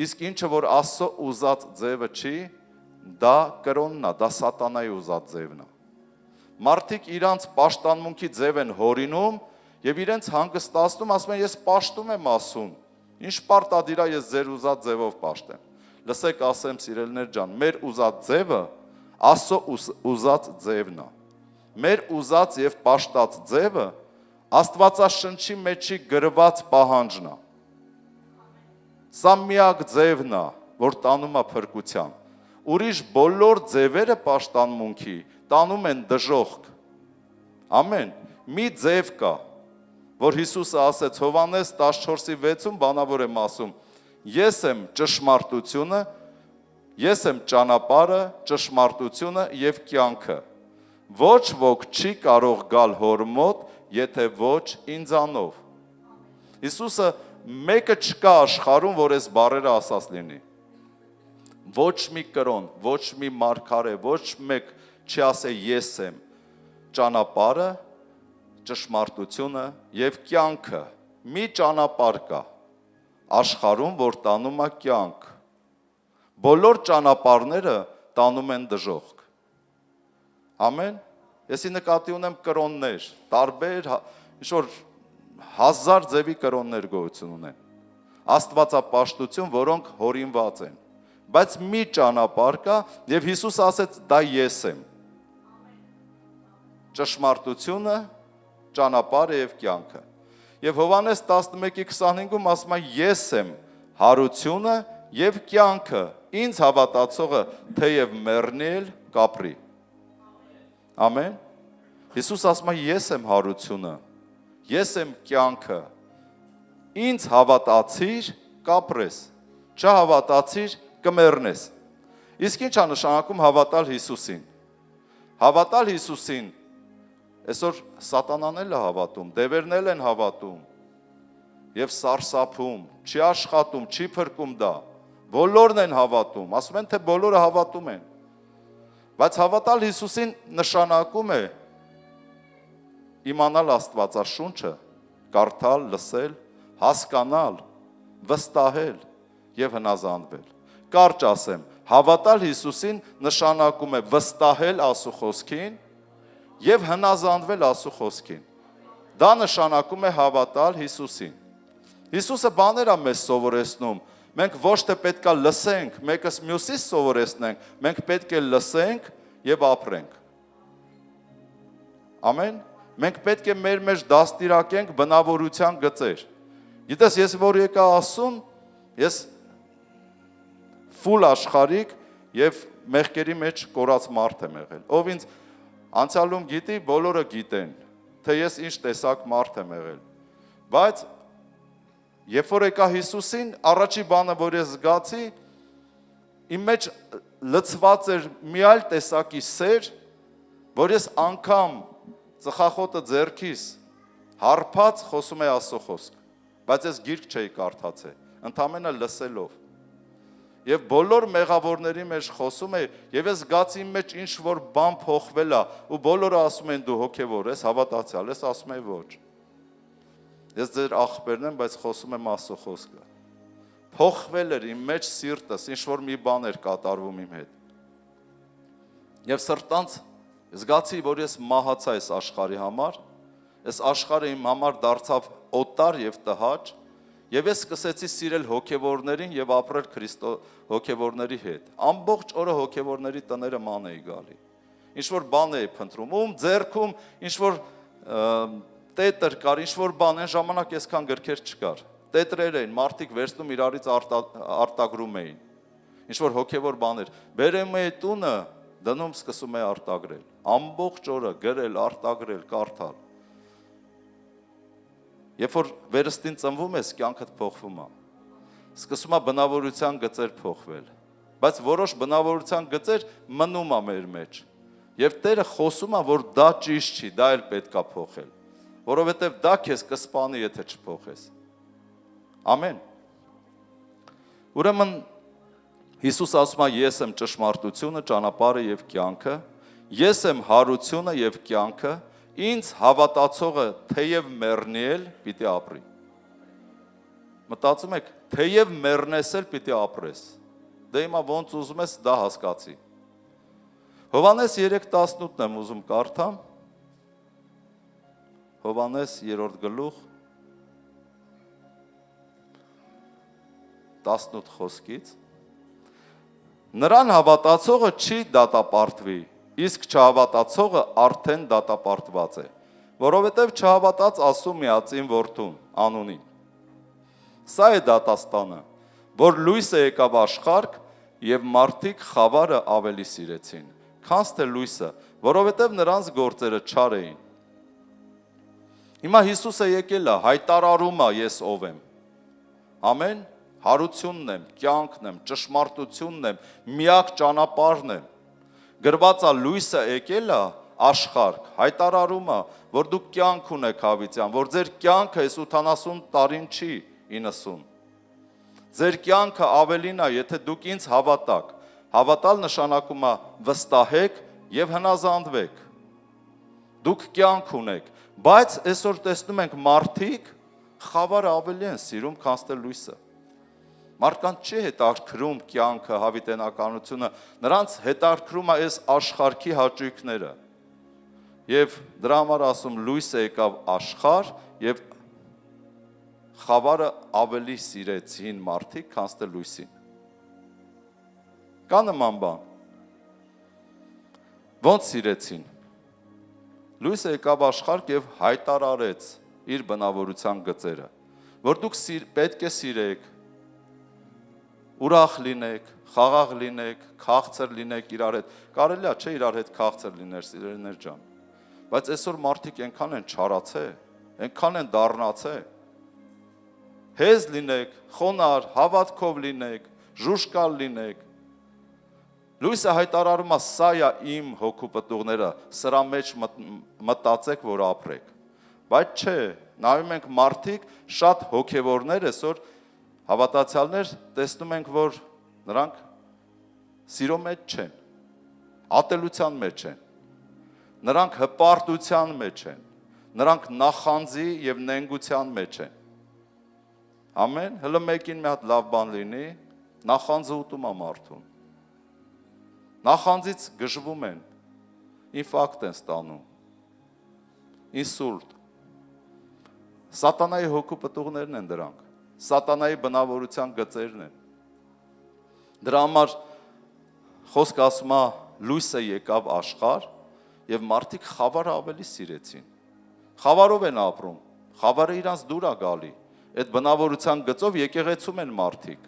Իսկ ինչը որ Աստծո ուզած ձևը չի, դա կրոնն է, դա սատանայի ուզած ձևն է։ Մարդիկ իրանց պաշտանմունքի ձև են հորինում եւ իրենց հանգստացնում, ասում են ես պաշտում եմ ասում։ Ինչ պարտադիր է ես ձեր ուզած ձևով պաշտեմ։ Լսեք, ասեմ սիրելիներ ջան, մեր ուզած ձևը Աստծո ուզած ձևն է։ Մեր ուզած եւ պաշտած ձևը Աստվածաշնչի մեջի գրված պահանջն է։ Սա միակ ձևն է, որ տանում է փրկության։ Ուրիշ բոլոր ձևերը պաշտանմունքի տանում են դժոխք։ Ամեն։ Մի ձև կա, որ Հիսուսը ասեց Հովհաննես 14:6 բանավոր եմ ասում. Ես եմ ճշմարտությունը, ես եմ ճանապարհը, ճշմարտությունը եւ կյանքը։ Ոչ ոք չի կարող գալ հոր մոտ, եթե ոչ ինձանով։ Հիսուսը մեկը չկա աշխարհում, որ այս բառերը ասած լինի։ Ոչ մի կրոն, ոչ մի մարգարե, ոչ մեկ չի ասե ես եմ ճանապարհը, ճշմարտությունը եւ կյանքը։ Մի ճանապարհ կա աշխարհում, որ տանում է կյանք։ Բոլոր ճանապարհները տանում են դժոխք։ Ամեն։ Եսի նկատի ունեմ կրոններ, տարբեր, ինչ-որ 1000 ձևի կրոններ գոյություն ունեն։ Աստվածապաշտություն, որոնք հորինված են։ Բայց մի ճանապարհ կա, եւ Հիսուսը ասեց, դա ես եմ։ Ճշմարտությունը, ճանապարհը եւ կյանքը։ Եվ Հովհաննես 11:25-ում ասում է, ես եմ հարությունը եւ կյանքը, ինձ հավատացողը թեև մեռնի էլ կապրի։ Ամեն։ Հիսուս ասում է, ես եմ հարությունը, ես եմ կյանքը, ինձ հավատացիր, կապրես, չհավատացիր, կմեռնես։ Իսկ ինչ է նշանակում հավատալ Հիսուսին։ Հավատալ Հիսուսին, այսօր սատանան էլ է հավատում, դևերն էլ են հավատում եւ սարսափում, չի աշխատում, չի փրկում դա։ Բոլորն են հավատում, ասում են, թե բոլորը հավատում են։ Բայց հավատալ Հիսուսին նշանակում է իմանալ Աստվածաշունչը, կարդալ, լսել, հասկանալ, վստահել եւ հնազանդվել։ Կարճ ասեմ, հավատալ Հիսուսին նշանակում է վստահել Աստծո խոսքին եւ հնազանդվել Աստծո խոսքին։ Դա նշանակում է հավատալ Հիսուսին։ Հիսուսը բաներ է մեզ սովորեցնում։ Մենք ոչ թե պետքա լսենք, մեկս մյուսից սովորեցնենք, մենք պետք է լսենք եւ ապրենք։ Ամեն։ Մենք պետք է մեր մեջ դաստիարակենք բնավորության գծեր։ Գիտես, ես որ եկա ասում, ես ֆուլ աշխարհիկ եւ մեղքերի մեջ կորած մարդ եմ եղել։ Ով ինձ անցյալում գիտի, բոլորը գիտեն, թե ես ինչ տեսակ մարդ եմ եղել։ Բայց երբ որ եկա Հիսուսին, առաջի բանը, որ ես զգացի, իմ մեջ լցված էր մի այլ տեսակի սեր, որ ես անգամ ծխախոտը ձեռքիս հարբած խոսում է Աստծո խոսք, բայց ես գիրք չէի կարդացել, ընդամենը լսելով։ Եվ բոլոր մեղավորների մեջ խոսում է, եւ ես զգացի իմ մեջ ինչ որ բան փոխվել է, ու բոլորը ասում են դու հոգեվոր ես, հավատացյալ ես, ասում եմ ոչ։ Ես ձեր աղբերն եմ, բայց խոսում եմ Աստծո խոսքը։ Փոխվել էր իմ մեջ սիրտս, ինչ որ մի բան էր կատարվում իմ հետ։ Եվ սրտանց զգացի, որ ես մահացա այս աշխարհի համար, այս աշխարհը իմ համար դարձավ օտար եւ տհաճ, եւ ես սկսեցի սիրել հոգեվորներին եւ ապրել Քրիստո հոգեվորների հետ։ Ամբողջ օրը հոգեվորների տները ման էի գալի։ Ինչ որ բան էի փնտրում, ում ձեռքում ինչ որ տետր կար, ինչ որ բան, այն ժամանակ այսքան գրքեր չկար։ Տետրեր էին, մարդիկ վերցնում իրարից արտագրում էին։ Ինչ որ հոգեվոր բաներ։ Բերեմ էի տունը, դնում սկսում էի արտագրել։ Ամբողջ օրը գրել, արտագրել, կարդալ։ Երբ որ վերստին ծնվում ես, կյանքդ փոխվում է։ Սկսում է բնավորության գծեր փոխվել։ Բայց որոշ բնավորության գծեր մնում է մեր մեջ։ Եվ Տերը խոսում է, որ դա ճիշտ չի, դա էլ պետք է փոխել։ Որովհետև դա քեզ կսպանի, եթե չփոխես։ Ամեն։ Ուրեմն Հիսուս ասում է, ես եմ ճշմարտությունը, ճանապարհը եւ կյանքը, ես եմ հարությունը եւ կյանքը, ինձ հավատացողը թեև մեռնի էլ պիտի ապրի։ մտածում եք, թեև մեռնես էլ պիտի ապրես։ Դե հիմա ոնց ուզում ես դա հասկացի։ Հովանես 3:18-ն եմ ուզում կարդամ։ Հովանես 3-րդ գլուխ 18 խոսքից։ Նրան հավատացողը չի դատապարտվի, իսկ չհավատացողը արդեն դատապարտված է, որովհետև չհավատաց Աստծու միածին որդուն անունին։ Սա է դատաստանը, որ լույսը եկավ աշխարհ եւ մարդիկ խավարը ավելի սիրեցին, քան թե լույսը, որովհետև նրանց գործերը չար էին։ Հիմա Հիսուսը եկել է, հայտարարում է ես ով եմ։ Ամեն, հարությունն եմ, կյանքն եմ, ճշմարտությունն եմ, միակ ճանապարհն եմ։ Գրված է լույսը եկել է աշխարհ, հայտարարում է, որ դուք կյանք ունեք հավիտյան, որ ձեր կյանքը այս 80 տարին չի 90։ Ձեր կյանքը ավելին է, եթե դուք ինձ հավատաք։ Հավատալ նշանակում է վստահեք եւ հնազանդվեք։ Դուք կյանք ունեք, բայց այսօր տեսնում ենք մարդիկ խավարը ավելի են սիրում, քան թե լույսը։ Մարդկանց չի հետաքրքրում կյանքը, հավիտենականությունը, նրանց հետաքրքրում է այս աշխարհի հաճույքները։ Եվ դրա համար ասում լույսը եկավ աշխարհ եւ խավարը ավելի սիրեցին մարդիկ, քան թե լույսին։ Կա նման բան։ Ոնց սիրեցին։ Լույսը եկավ աշխարհ եւ հայտարարեց իր բնավորության գծերը, որ դուք պետք է սիրեք, ուրախ լինեք, խաղաղ լինեք, քաղցր լինեք իրար հետ։ Կարելի է չէ իրար հետ քաղցր լիներ, սիրելիներ ջան։ Բայց այսօր մարդիկ այնքան են չարացել, այնքան են դառնացել։ Հեզ լինեք, խոնար, հավատքով լինեք, ժուշկալ լինեք։ Լույսը հայտարարում է, սա է իմ հոգու պտուղները, սրա մեջ մտածեք, որ ապրեք։ Բայց չէ, նայում ենք մարդիկ, շատ հոգևորներ այսօր հավատացյալներ տեսնում ենք, որ նրանք սիրո մեջ չեն, ատելության մեջ են, նրանք հպարտության մեջ են, նրանք նախանձի եւ նենգության մեջ են։ Ամեն, հələ մեկին մի հատ լավ բան լինի, նախանձը ուտում է մարդուն։ Նախանձից գժվում են, ինֆարկտ են ստանում, ինսուլտ։ Սատանայի հոգու պտուղներն են դրանք, սատանայի բնավորության գծերն են։ Դրա համար խոսք ասում է լույսը եկավ աշխարհ եւ մարդիկ խավարը ավելի սիրեցին։ Խավարով են ապրում, խավարը իրանց դուր է գալի։ Այդ բնավորության գծով եկեղեցում են մարդիկ,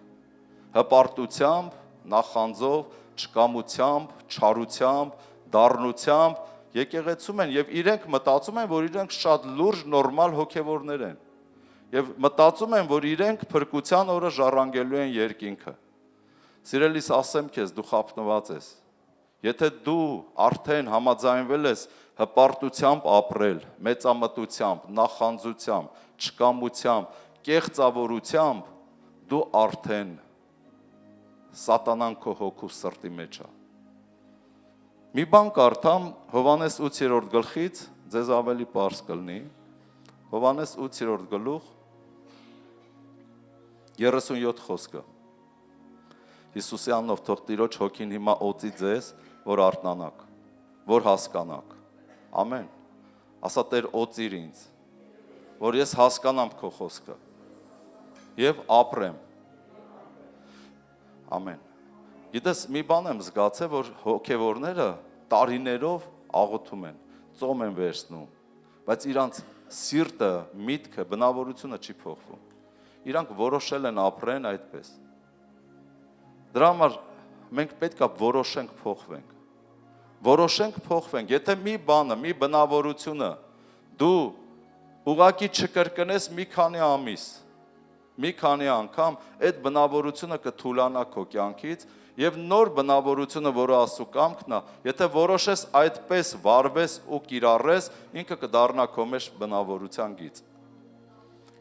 հպարտությամբ, նախանձով, չկամությամբ, չարությամբ, դառնությամբ եկեղեցում են եւ իրենք մտածում են, որ իրենք շատ լուրջ նորմալ հոգեվորներ են եւ մտածում են, որ իրենք փրկության օրը ժառանգելու են երկինքը։ Սիրելիս, ասեմ քեզ, դու խափնված ես։ Եթե դու արդեն համաձայնվել ես հպարտությամբ ապրել, մեծամտությամբ, նախանձությամբ, չկամությամբ, կեղծավորությամբ, դու արդեն սատանան քո հոգու սրտի մեջ է։ Մի բան կարդամ Հովանես 8-րդ գլխից, ձեզ ավելի պարզ կլինի։ Հովանես 8-րդ գլուխ 37 խոսքը։ Հիսուսի անունով թող Տիրոջ հոգին հիմա օծի ձեզ, որ արթնանաք, որ հասկանաք։ Ամեն։ Ասա Տեր օծիր ինձ, որ ես հասկանամ քո խոսքը եւ ապրեմ։ Ամեն։ Գիտես, մի բան եմ զգացել, որ հոգևորները տարիներով աղոթում են, ծոմ են վերցնում, բայց իրանց սիրտը, միտքը, բնավորությունը չի փոխվում։ Իրանք որոշել են ապրեն այդպես։ Դրա համար մենք պետք է որոշենք փոխվենք։ Որոշենք փոխվենք, եթե մի բանը, մի բնավորությունը դու ուղակի չկրկնես մի քանի ամիս, մի քանի անգամ այդ բնավորությունը կթուլանա քո կյանքից եւ նոր բնավորությունը, որը Աստծո կամքն է, եթե որոշես այդպես վարվես ու կիրառես, ինքը կդառնա քո մեջ բնավորության գիծ։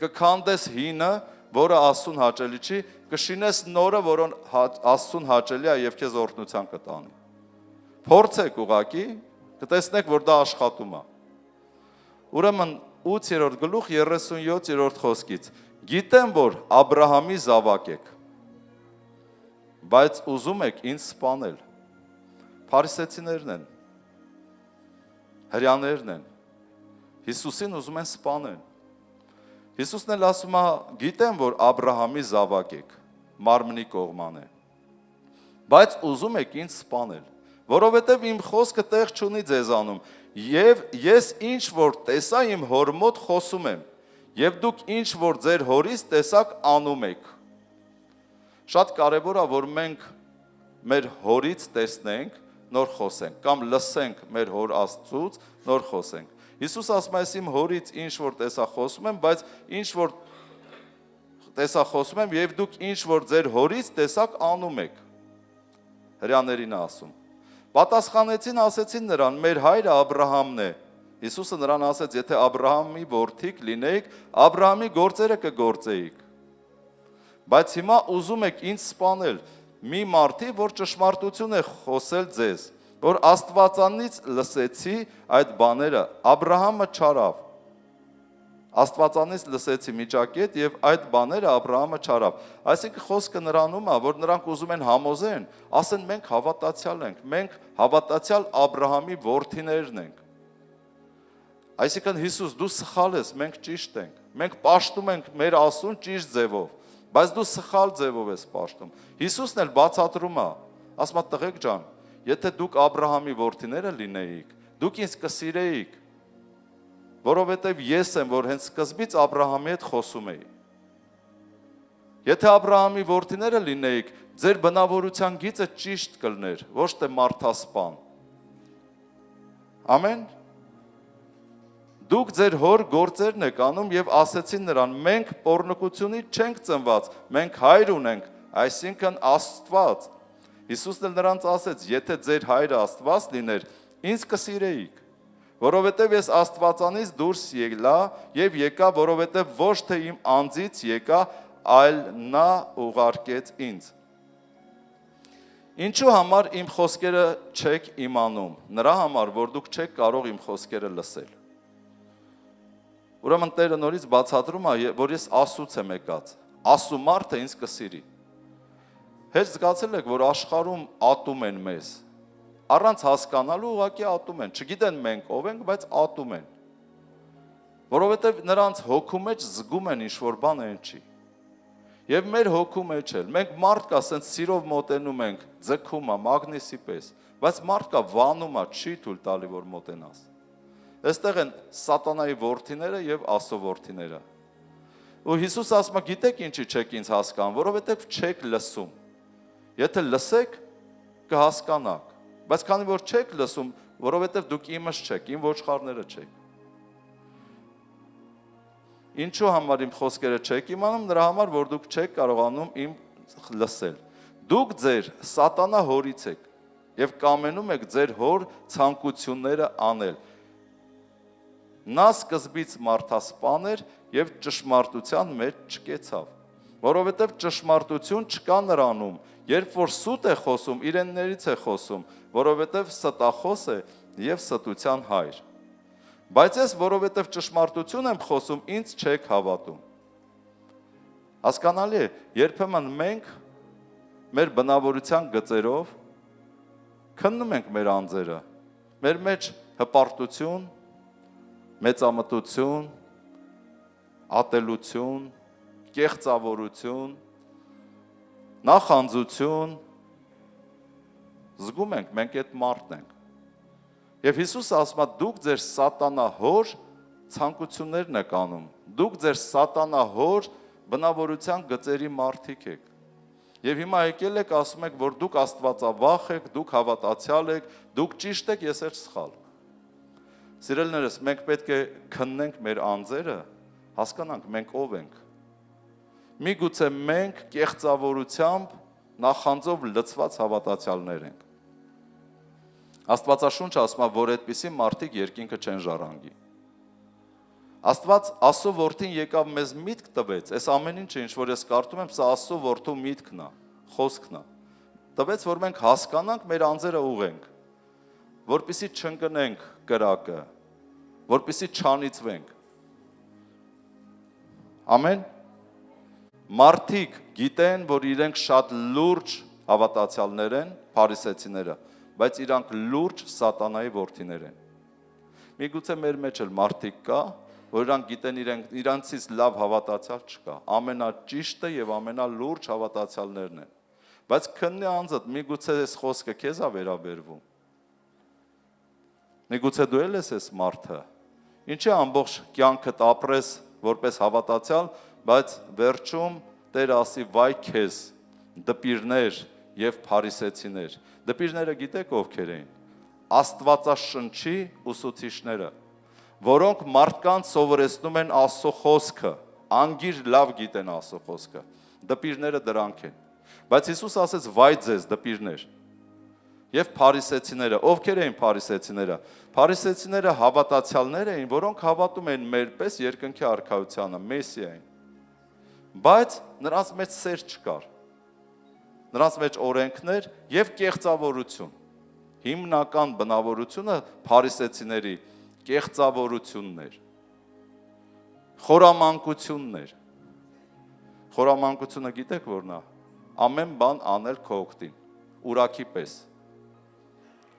Կքանդես հինը, որը Աստծուն հաճելի չի, կշինես նորը, որը Աստծուն հաճելի է եւ քեզ օրհնության կտանի։ Փորձեք ուղակի, կտեսնեք, որ դա աշխատում է։ Ուրեմն 8-րդ գլուխ 37-րդ խոսքից. Գիտեմ, որ Աբրահամի զավակ եք, բայց ուզում եք ինձ սպանել։ Փարիսեցիներն են, հրյաներն են, Հիսուսին ուզում են սպանել։ Հիսուսն էլ ասում է, գիտեմ, որ Աբրահամի զավակ եք, մարմնի կողման է, բայց ուզում եք ինձ սպանել, որովհետև իմ խոսքը տեղ չունի ձեզանում, եւ ես ինչ որ տեսա իմ հոր մոտ խոսում եմ, եւ դուք ինչ որ ձեր հորից տեսաք անում եք։ Շատ կարևոր է, որ մենք մեր հորից տեսնենք, նոր խոսենք, կամ լսենք մեր հոր Աստծուց, նոր խոսենք։ Հիսուս ասում է, իմ հորից ինչ որ տեսա խոսում եմ, բայց ինչ որ տեսա խոսում եմ, եւ դուք ինչ որ ձեր հորից տեսաք անում եք։ Հրյաներին ասում։ Պատասխանեցին, ասեցին նրան, մեր հայրը Աբրահամն է։ Հիսուսը նրան ասեց, եթե Աբրահամի որդիք լինեիք, Աբրահամի գործերը կգործեիք։ Բայց հիմա ուզում եք ինձ սպանել, մի մարդի, որ ճշմարտություն է խոսել ձեզ, որ Աստվածանից լսեցի այդ բաները, Աբրահամը չարավ։ Աստվածանից լսեցի միջակետ եւ այդ բաները Աբրահամը չարավ։ Այսինքն խոսքը նրանում է, որ նրանք ուզում են համոզեն, ասեն մենք հավատացյալ ենք, մենք հավատացյալ Աբրահամի որդիներն ենք։ Այսինքն Հիսուս, դու սխալ ես, մենք ճիշտ ենք։ Մենք պաշտում ենք մեր Աստծուն ճիշտ ձևով, բայց դու սխալ ձևով ես պաշտում։ Հիսուսն էլ բացատրում է, ասում է տղեկ ջան, եթե դուք Աբրահամի որդիները լինեիք, դուք ինձ կսիրեիք, որովհետև ես եմ, որ հենց սկզբից Աբրահամի հետ խոսում էի։ Եթե Աբրահամի որդիները լինեիք, ձեր բնավորության գիծը ճիշտ կլներ, ոչ թե մարդասպան։ Ամեն։ Դուք ձեր հոր գործերն եք անում եւ ասեցին նրան, մենք պոռնկությունից չենք ծնված, մենք հայր ունենք, այսինքն Աստված։ Հիսուսն էլ նրանց ասեց, եթե ձեր հայրը Աստված լիներ, ինձ կսիրեիք, որովհետև ես Աստվածանից դուրս ելա եւ եկա, որովհետև ոչ թե իմ անձից եկա, այլ նա ուղարկեց ինձ։ Ինչու համար իմ խոսքերը չեք իմանում, նրա համար, որ դուք չեք կարող իմ խոսքերը լսել։ Ուրեմն Տերը նորից բացատրում է, որ ես Աստծուց եմ եկած, Աստծու մարդը ինձ կսիրի։ Հետ զգացել եք, որ աշխարհում ատում են մեզ, առանց հասկանալու ուղղակի ատում են, չգիտեն մենք ով ենք, բայց ատում են, որովհետև նրանց հոգու մեջ զգում են ինչ-որ բան են չի։ Եվ մեր հոգու մեջ էլ, մենք մարդկա սենց սիրով մոտենում ենք, ձգում է, մագնիսի պես, բայց մարդկա վանում է, չի թույլ տալի, որ մոտենաս։ Այստեղ են սատանայի որդիները եւ Աստծո որդիները։ Ու Հիսուս ասում է, գիտեք ինչի չեք ինձ հասկանում, որովհետև չեք լսում։ Եթե լսեք, կհասկանաք, բայց քանի որ չեք լսում, որովհետև դուք իմս չեք, իմ ոչխարները չեք։ Ինչու համար իմ խոսքերը չեք իմանում, նրա համար, որ դուք չեք կարողանում իմ լսել։ Դուք ձեր սատանա հորից եք եւ կամենում եք ձեր հոր ցանկությունները անել։ Նա սկզբից մարդասպան էր եւ ճշմարտության մեջ չկեցավ, որովհետեւ ճշմարտություն չկա նրանում, երբ որ սուտ է խոսում, իրեններից է խոսում, որովհետեւ ստախոս է եւ ստության հայր։ Բայց ես, որովհետև ճշմարտություն եմ խոսում, ինձ չեք հավատում։ Հասկանալի է, երբեմն մենք մեր բնավորության գծերով քննում ենք մեր անձերը, մեր մեջ հպարտություն, մեծամտություն, ատելություն, կեղծավորություն, նախանձություն, զգում ենք, մենք այդ մարդն ենք։ Եվ Հիսուսը ասում է, դուք ձեր սատանահոր ցանկություններն եք անում, դուք ձեր սատանահոր բնավորության գծերի մարդիկ եք։ Եվ հիմա եկել եք, ասում եք, որ դուք աստվածավախ եք, դուք հավատացյալ եք, դուք ճիշտ եք, ես էլ սխալ։ Սիրելիներս, մենք պետք է քննենք մեր անձերը, հասկանանք մենք ով ենք։ Միգուցե մենք կեղծավորությամբ, նախանձով լցված հավատացյալներ ենք։ Աստվածաշունչը ասում է, որ այդպիսի մարդիկ երկինքը չեն ժառանգի։ Աստված Աստծո որդին եկավ մեզ միտք տվեց, այս ամեն ինչը ինչ որ ես կարդում եմ, սա Աստծո որդու միտքն է, խոսքն է։ Տվեց, որ մենք հասկանանք մեր անձերը ուղենք, որպեսզի չընկնենք կրակը, որպեսզի չանիծվենք։ Ամեն։ Մարդիկ գիտեն, որ իրենք շատ լուրջ հավատացյալներ են, փարիսեցիները, բայց իրանք լուրջ սատանայի որդիներ են։ Միգուցե մեր մեջ էլ մարդիկ կա, որ իրանք գիտեն իրանցից լավ հավատացյալ չկա, ամենաճիշտը եւ ամենալուրջ հավատացյալներն են։ Բայց քննի անձդ, միգուցե այս խոսքը քեզ է վերաբերվում։ Միգուցե դու ես այս մարդը։ Ինչի ամբողջ կյանքդ ապրես որպես հավատացյալ, բայց վերջում Տեր ասի վայ քեզ, դպիրներ եւ փարիսեցիներ։ Դպիրները գիտեք ովքեր էին։ Աստվածաշնչի ուսուցիչները, որոնք մարդկանց սովորեցնում են Աստծո խոսքը, անգիր լավ գիտեն Աստծո խոսքը։ Դպիրները դրանք են։ Բայց Հիսուս ասեց վայ ձեզ դպիրներ։ Եվ փարիսեցիները, ովքեր էին փարիսեցիները։ Փարիսեցիները հավատացյալներ էին, որոնք հավատում էին մերպես երկնքի արքայությանը, Մեսիային։ Բայց նրանց մեջ սեր չկար։ Նրանց մեջ օրենքներ եւ կեղծավորություն։ Հիմնական բնավորությունը փարիսեցիների կեղծավորությունն էր։ Խորամանկությունն էր։ Խորամանկությունը գիտեք որն է։ Ամեն բան անել քո օգտին, ուրաքի պես։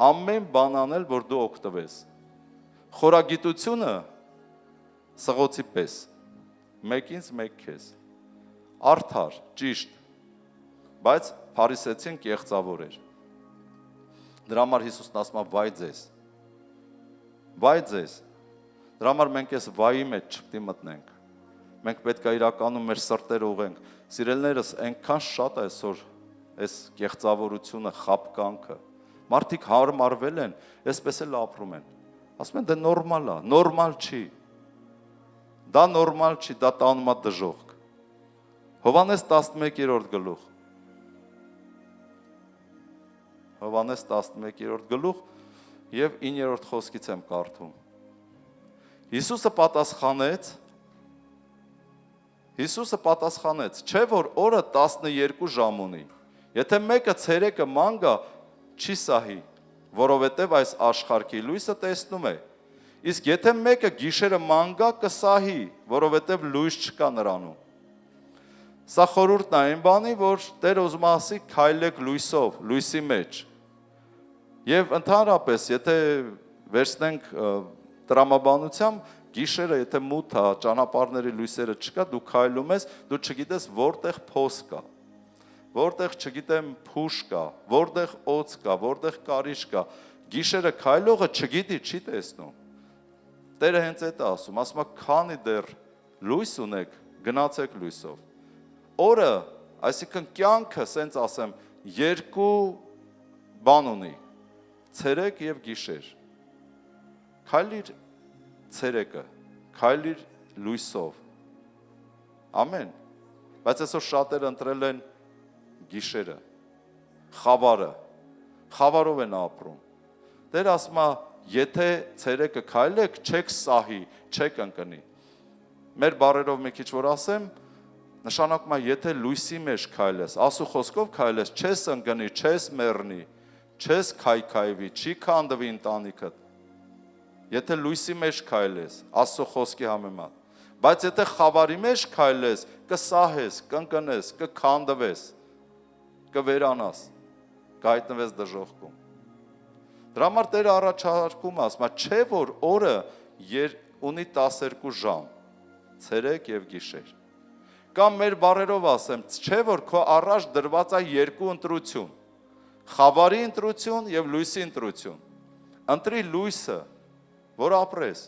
Ամեն բան անել, որ դու օգտվես։ Խորագիտությունը սղոցի պես։ Մեկինց մեկ քեզ։ Արդար, ճիշտ, բայց փարիսեցին կեղծավոր էր։ Դրա համար Հիսուսն ասում է վայ ձեզ։ Վայ ձեզ։ Դրա համար մենք այս վայի մեջ չպետք է մտնենք։ Մենք պետք է իրականում մեր սրտերը ուղենք։ Սիրելիներս, այնքան շատ է այսօր այս կեղծավորությունը, խաբկանքը։ Մարդիկ հարմարվել են, այսպես էլ ապրում են։ Ասում են դա նորմալ է, նորմալ չի։ Դա նորմալ չի, դա տանում է դժոխք։ Հովհաննես 11-րդ գլուխ։ Հովհաննես 11-րդ գլուխ եւ 9-րդ խոսքից եմ կարդում։ Հիսուսը պատասխանեց, չէ որ օրը 12 ժամ ունի։ Եթե մեկը ցերեկը ման գա, չի սահի, որովհետև այս աշխարհի լույսը տեսնում է։ Իսկ եթե մեկը գիշերը ման գա, կսահի, որովհետև լույս չկա նրանում։ Սա խորհուրդն է այն բանի, որ Տերը ուզում ասի քայլեք լույսով, լույսի մեջ։ Եվ ընդհանրապես, եթե վերցնենք տրամաբանությամբ, գիշերը, եթե մութ է, ճանապարհների լույսերը չկա, դու քայլում ես, դու չգիտես որտեղ փոս կա, որտեղ չգիտեմ փուշ կա, որտեղ օծ կա, որտեղ կարիճ կա։ Գիշերը քայլողը չգիտի, չի տեսնում։ Տերը հենց այդ է ասում, ասում է քանի դեռ լույս ունեք, գնացեք լույսով։ Օրը, այսինքն կյանքը, սենց ասեմ, երկու բան ունի, ցերեկ եւ գիշեր։ Քայլիր ցերեկը, քայլիր լույսով։ Ամեն։ Բայց այսօր շատերը ընտրել են գիշերը, խավարով են ապրում։ Տեր ասում է, եթե ցերեկը քայլեք, չեք սահի, չեք ընկնի։ Մեր բառերով մի քիչ որ ասեմ, նշանակում է, եթե լույսի մեջ քայլես, Աստծո խոսքով քայլես, չես ընկնի, չես մեռնի, չես քայքայվի, չի քանդվի ընտանիքդ։ Եթե լույսի մեջ քայլես, Աստծո խոսքի համեմատ, բայց եթե խավարի մեջ քայլես, կսահես, կընկնես, կքանդվես, կվերանաս, կհայտնվես դժոխքում։ Դրա համար Տերը առաջարկում է, ասում է, չէ որ օրը ունի 12 ժամ, ցերեկ եւ գիշեր։ Կամ մեր բառերով ասեմ, չէ որ քո առաջ դրված է երկու ընտրություն, խավարի ընտրություն եւ լույսի ընտրություն։ Ընտրի լույսը, որ ապրես։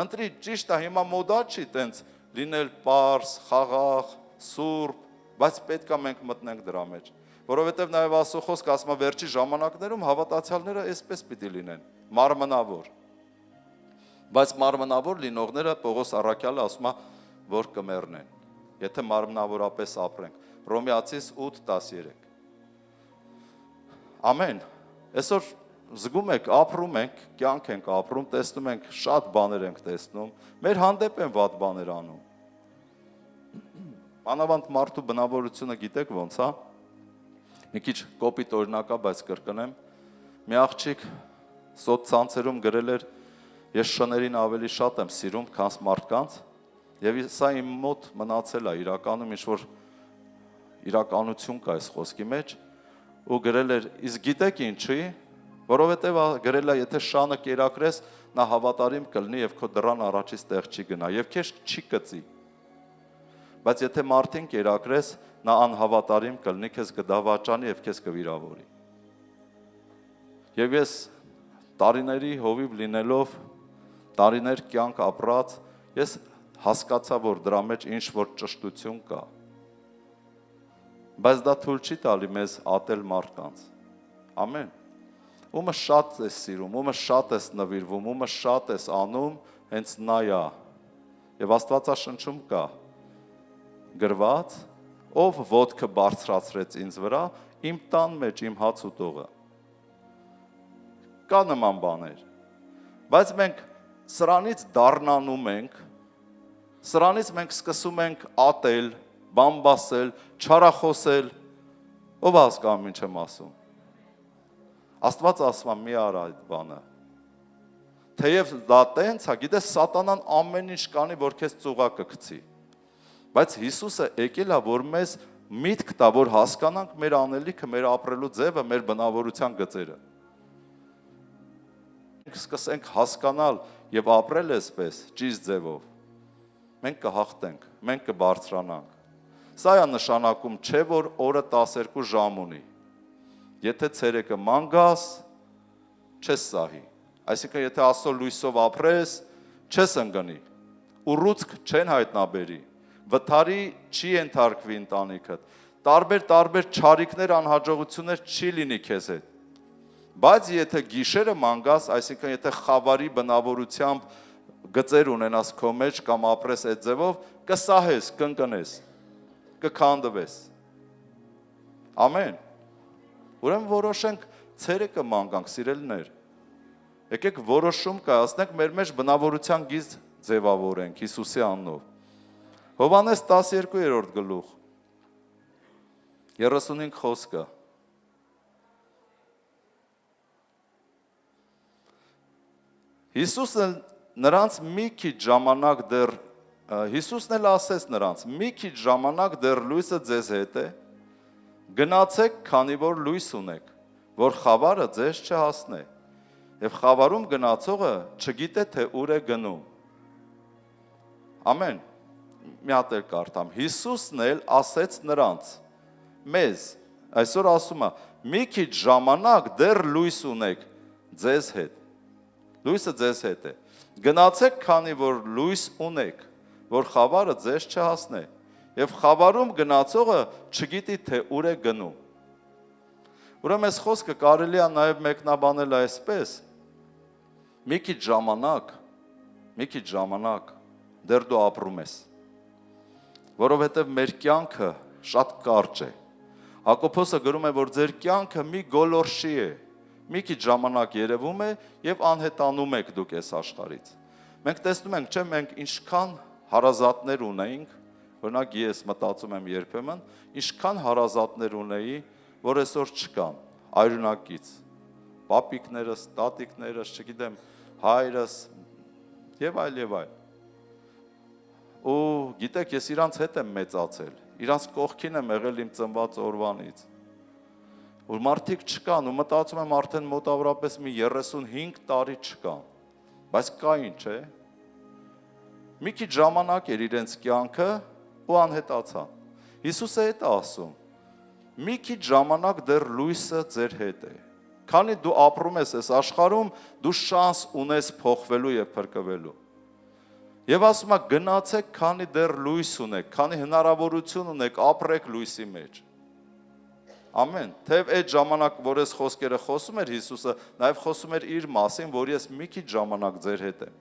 Ընտրի ճիշտ է, հիմա մոդա չի տենց լինել պարզ, խաղաղ, սուրբ, բայց պետք է մենք մտնենք դրա մեջ։ Որովհետև նաև Աստծո խոսքը ասում է վերջի ժամանակներում հավատացյալները այսպես պիտի լինեն, մարմնավոր։ Բայց մարմնավոր լինողները Պողոս առաքյալը ասում է, որ կմեռնեն, եթե մարմնավորապես ապրենք։ Հռոմեացիս 8:13։ Ամեն։ Այսօր զգում եք, ապրում ենք, կյանք ենք ապրում, տեսնում ենք, շատ բաներ ենք տեսնում, մեր հանդեպ են վատ բաներ անում։ Մանավանդ մարդու բնավորությունը գիտեք ոնց, հա։ Մի քիչ կոպիտ օրինակ է, բայց կրկնեմ։ Մի աղջիկ սոցցանցերում գրել էր, ես շներին ավելի շատ եմ սիրում, քան մարդկանց, Եվ սա իմ մոտ մնացել է իրականում ինչ-որ իրականություն կա այս խոսքի մեջ ու գրել էր, իսկ գիտեք ինչի, որովհետև գրել է, եթե շանը կերակրես, նա հավատարիմ կլինի եւ քո դռան առաջից տեղ չի գնա եւ քեզ չի կծի։ Բայց եթե մարդին կերակրես, նա անհավատարիմ կլինի, քեզ կդավաճանի եւ քեզ կվիրավորի։ Եվ ես տարիների հովիվ լինելով, տարիներ կյանք ապրած, ես հասկացա, որ դրա մեջ ինչ որ ճշտություն կա։ Բայց դա թույլ չի տալի մեզ ատել մարդկանց։ Ամեն։ Ումը շատ ես սիրում, ումը շատ ես նվիրվում, ումը շատ ես անում, հենց նա է։ Եվ Աստվածաշնչում կա գրված, ով ոտքը բարձրացրեց ինձ վրա, իմ տան մեջ իմ հաց ուտողը։ Կա նման բաներ։ Բայց մենք սրանից դառնանում ենք, սրանից մենք սկսում ենք ատել, բամբասել, չարախոսել, ով հասկանում ինչ եմ ասում։ Աստված ասում է մի արա այդ բանը։ Թեև դա տենց է, գիտես սատանան ամեն ինչ կանի, որ քեզ ծուղակը գցի։ Բայց Հիսուսը եկել է, որ մեզ միտք տա, որ հասկանանք մեր անելիքը, մեր ապրելու ձևը, մեր բնավորության գծերը։ Մենք սկսենք հասկանալ եւ ապրել այսպես ճիշտ ձևով։ Մենք կհաղթենք, մենք կբարձրանանք։ Սա է նշանակում չէ, որ օրը 12 ժամ ունի։ Եթե ցերեկը ման գաս, չես սահի։ Այսինքն եթե Աստծո լույսով ապրես, չես ընկնի։ Ուռուցք չեն հայտնաբերի։ Վթարի չի ենթարկվի ընտանիքդ։ Տարբեր չարիքներ, անհաջողություններ չի լինի քեզ հետ։ Բայց եթե գիշերը ման գաս, այսինքն եթե խավարի բնավորությամբ գծեր ունենաս քո մեջ կամ ապրես այդ ձևով, կսահես, կընկնես, կքանդվես։ Ամեն։ Ուրեմն որոշենք ցերեկը ման գանք, սիրելիներ։ Եկեք որոշում կայացնենք մեր մեջ բնավորության գիծ ձևավորենք Հիսուսի անունով։ Հովհաննես 12-րդ գլուխ 35 խոսքը։ Հիսուսն նրանց մի քիչ ժամանակ դեռ Հիսուսն էլ ասեց նրանց. մի քիչ ժամանակ դեռ լույսը ձեզ հետ է, գնացեք, քանի որ լույս ունեք, որ խավարը ձեզ չհասնե, եւ խավարում գնացողը չգիտե թե ուր է գնում։ Ամեն։ Մի հատ էլ կարդամ։ Հիսուսն էլ ասեց նրանց. մեզ, այսօր ասում է, մի քիչ ժամանակ դեռ լույս ունեք ձեզ հետ։ Լույսը ձեզ հետ է։ Գնացեք, քանի որ լույս ունեք, որ խավարը ձեզ չհասնե, եւ խավարում գնացողը չգիտի թե ուր է գնում։ Ուրեմն այս խոսքը կարելի է նաեւ մեկնաբանել այսպես. մի քիչ ժամանակ դեռ դու ապրում ես, որովհետեւ մեր կյանքը շատ կարճ է։ Հակոբոսը գրում է, որ ձեր կյանքը մի գոլորշի է, մի քիչ ժամանակ երևում է եւ անհետանում եք դուք այս աշխարհից։ Մենք տեսնում ենք, չէ՞, մենք ինչքան հարազատներ ունեինք, օրինակ ես մտածում եմ երբեմն, ինչքան հարազատներ ունեի, որ այսօր չկան, այրունակից, պապիկներս, տատիկներս, չգիտեմ, հայրս եւ այլ։ Ու գիտեք, ես իրանց հետ եմ մեծացել, իրանց կողքին եմ եղել իմ ծնված օրվանից։ Որ մարդիկ չկան ու մտածում եմ արդեն մոտավորապես մի 35 տարի չկան, բայց կային, չէ՞։ Մի քիչ ժամանակ էր իրենց կյանքը ու անհետացան։ Հիսուսը հետ է ասում. մի քիչ ժամանակ դեռ լույսը ձեր հետ է։ Քանի դու ապրում ես այս աշխարհում, դու շանս ունես փոխվելու եւ փրկվելու։ Եվ ասում է գնացեք, քանի դեռ լույս ունեք, քանի հնարավորություն ունեք, ապրեք լույսի մեջ։ Ամեն։ Թեև այդ ժամանակ, որ ես խոսքերը խոսում էր Հիսուսը, նաև խոսում էր իր մասին, որ ես մի քիչ ժամանակ ձեր հետ եմ։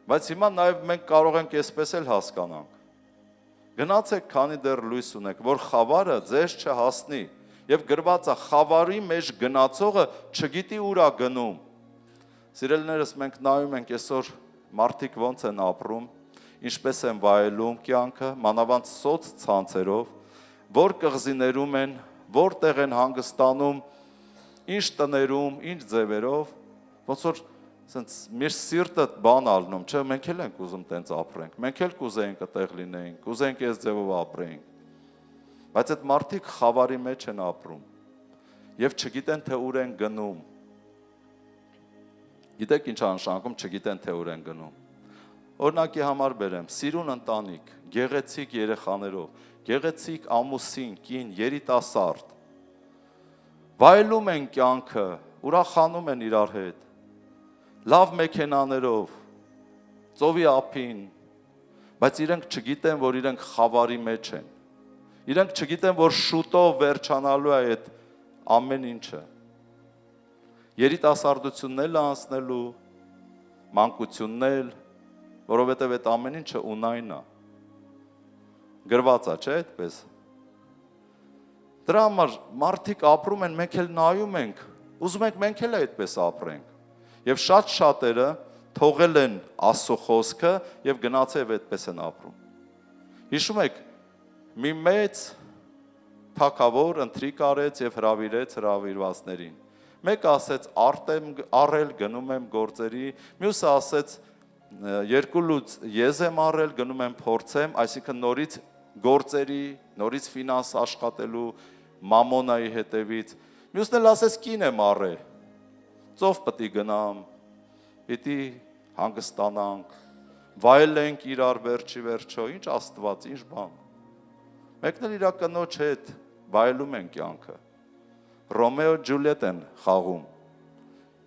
Բայց հիմա նաև մենք կարող ենք այսպես էլ հասկանանք։ Գնացեք, քանի դեռ լույս ունեք, որ խավարը ձեզ չհասնի, եւ գրված է խավարի մեջ գնացողը չգիտի ուր է գնում։ Սիրելիներս, մենք նայում ենք այսօր մարդիկ ոնց են ապրում, ինչպես են վայելում կյանքը, մանավանդ սոցցանցերով, որ կղզիներում են, որտեղ են հանգստանում, ինչ տներում, ինչ ձևերով, ոնց որ Սենց մեր սիրտը բան ալնում, չէ, մենք էլ ենք ուզում տենց ապրենք, մենք էլ կուզեինք այդտեղ լինեինք, կուզենք այս ձևով ապրեինք, բայց այդ մարդիկ խավարի մեջ են ապրում եւ չգիտեն թե ուր են գնում։ Գիտեք ինչ անշանակում չգիտեն թե ուր են գնում։ Օրինակի համար բերեմ, սիրուն ընտանիք, գեղեցիկ երեխաներով, գեղեցիկ ամուսին, կին, երիտասարդ, վայելում են կյանքը, ուրախանում են իրար հետ, լավ մեքենաներով, ծովի ափին, բայց իրենք չգիտեն, որ իրենք խավարի մեջ են, իրենք չգիտեն, որ շուտով վերջանալու է այդ ամեն ինչը, երիտասարդությունն էլ անցնելու, մանկությունն էլ, որովհետև այդ ամեն ինչը ունայն է, գրված է, չէ՞ այդպես։ Դրա համար մարդիկ ապրում են, մենք էլ նայում ենք, ուզում ենք մենք էլ այդպես ապրենք։ Եվ շատ շատերը թողել են Աստծո խոսքը եւ գնացել այդպես են ապրում։ Հիշում եք, մի մեծ թագավոր ընթրիք արեց եւ հրավիրեց հրավիրվածներին։ Մեկը ասեց առել գնում եմ գործերի, մյուսը ասեց երկու լուծ ես եմ առել գնում եմ փորձեմ, այսինքն նորից գործերի, նորից ֆինանս աշխատելու, մամոնայի հետևից, մյուսն էլ ասեց կին եմ առել, ծով պտի գնամ, պիտի հանգստանանք, վայելենք իրար վերջի վերջո, ինչ Աստված, ինչ բան։ Մեկն էլ իր կնոջ հետ վայելում են կյանքը, Ռոմեո Ջուլիետ են խաղում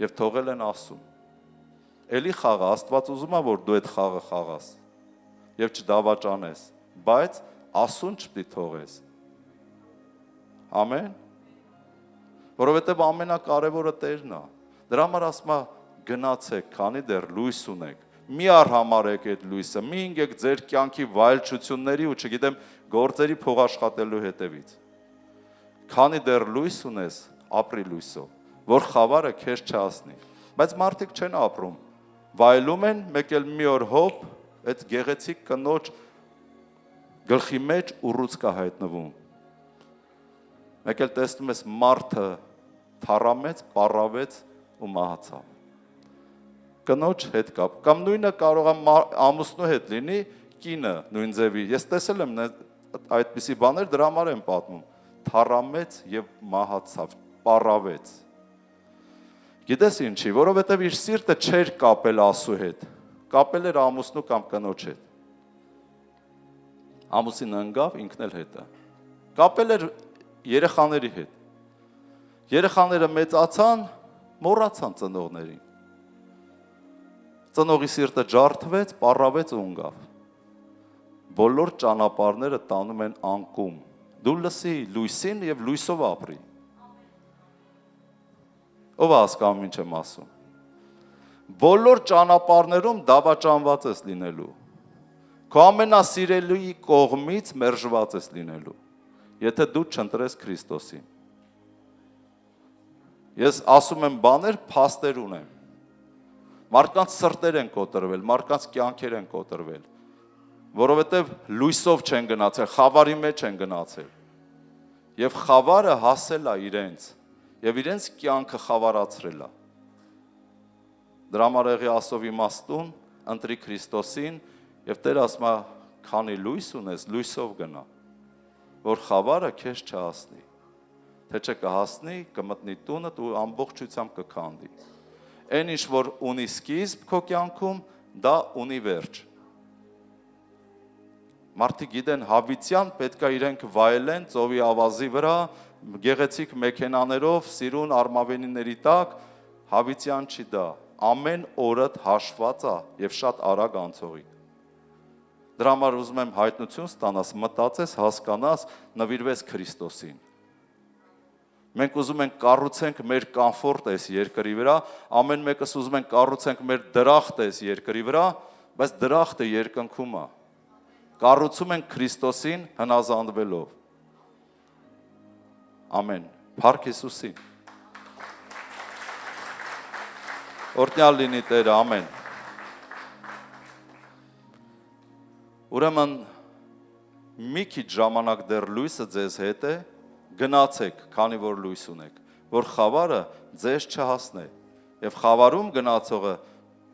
եւ թողել են ասում։ Էլի խաղը, Աստված ուզում է, որ դու այդ խաղը խաղաս եւ չդավաճանես, բայց ասուն չպիտի թողես։ Ամեն։ Որովհետեւ ամենակարևորը Տերն է։ Դրա համար ասում է գնացեք, քանի դեռ լույս ունեք։ Մի արհամարեք այդ լույսը, մի ինգեք ձեր կյանքի վայելչությունների ու չգիտեմ գործերի փողաշխատելու հետևից։ Քանի դեռ լույս ունես, ապրի լույսով, որ խավարը քեզ չհասնի։ Բայց մարդիկ չեն ապրում։ Վայելում են, մեկ էլ մի օր հոп, այդ գեղեցիկ կնոջ գլխի մեջ ուռուց կա հայտնվում։ Մեկ էլ տեսնում ես մարդը թառամեց, պառավեց ու մահացավ։ Կնոջ հետ կապ, կամ նույնը կարող է ամուսնու հետ լինի, կինը նույն ձևի։ Ես տեսել եմ այդպիսի բաներ, դրա համար եմ պատմում։ Թառամեց եւ մահացավ, պառավեց։ Գիտես ինչի, որովհետև իր սիրտը չէր կապել Աստծո հետ, կապել էր ամուսնու կամ կնոջ հետ։ Ամուսինը ընկավ, ինքն էլ հետը։ Կապել էր երեխաների հետ։ Երեխաները մեծացան, մոռացան ծնողներին։ Ծնողի սիրտը ջարդվեց, պառավեց ու ընկավ։ Բոլոր ճանապարհները տանում են անկում։ Դու լսի լույսին եւ լույսով ապրի։ Ով հասկանում ինչ եմ ասում։ Բոլոր ճանապարհներում դավաճանված ես լինելու։ Քո ամենասիրելի կողմից մերժված ես լինելու, եթե դու չընտրես Քրիստոսին։ Ես ասում եմ բաներ, փաստեր ունեմ։ Մարդկանց սրտեր են կոտրվել, մարդկանց կյանքեր են կոտրվել, որովհետև լույսով չեն գնացել, խավարի մեջ են գնացել։ Եվ խավարը հասել է իրենց, եւ իրենց կյանքը խավարացրել է։ Դրա համար եղի Աստծո իմաստուն, ընտրի Քրիստոսին, եւ Տերը ասում է, քանի լույս ունես, լույսով գնա, որ խավարը քեզ չհասնի։ Թե չկհասնի, կմտնի տունդ ու ամբողջությամբ կքանդի։ Այն ինչ որ ունի սկիզբ քո կյանքում, դա ունի վերջ։ Մարդիկ գիտեն հավիտյան պետք է իրենք վայելեն ծովի ավազի վրա, գեղեցիկ մեքենաներով, սիրուն արմավենիների տակ, հավիտյան չի դա։ Ամեն օրդ հաշված է եւ շատ արագ անցողի։ Դրա համար ուզում եմ հայտնություն ստանաս, մտածես, հասկանաս, նվիրվես Քրիստոսին։ Մենք ուզում ենք կառուցենք մեր կոմֆորտ այս երկրի վրա, ամեն մեկս ուզում ենք կառուցենք մեր դրախտ այս երկրի վրա, բայց դրախտը երկնքում է։ Կառուցում ենք Քրիստոսին հնազանդվելով։ Ամեն։ Փառք Հիսուսին։ Օրհնյալ լինի Տերը, ամեն։ Ուրեմն մի քիչ ժամանակ դեռ լույսը ձեզ հետ է, գնացեք, քանի որ լույս ունեք, որ խավարը ձեզ չհասնի, եւ խավարում գնացողը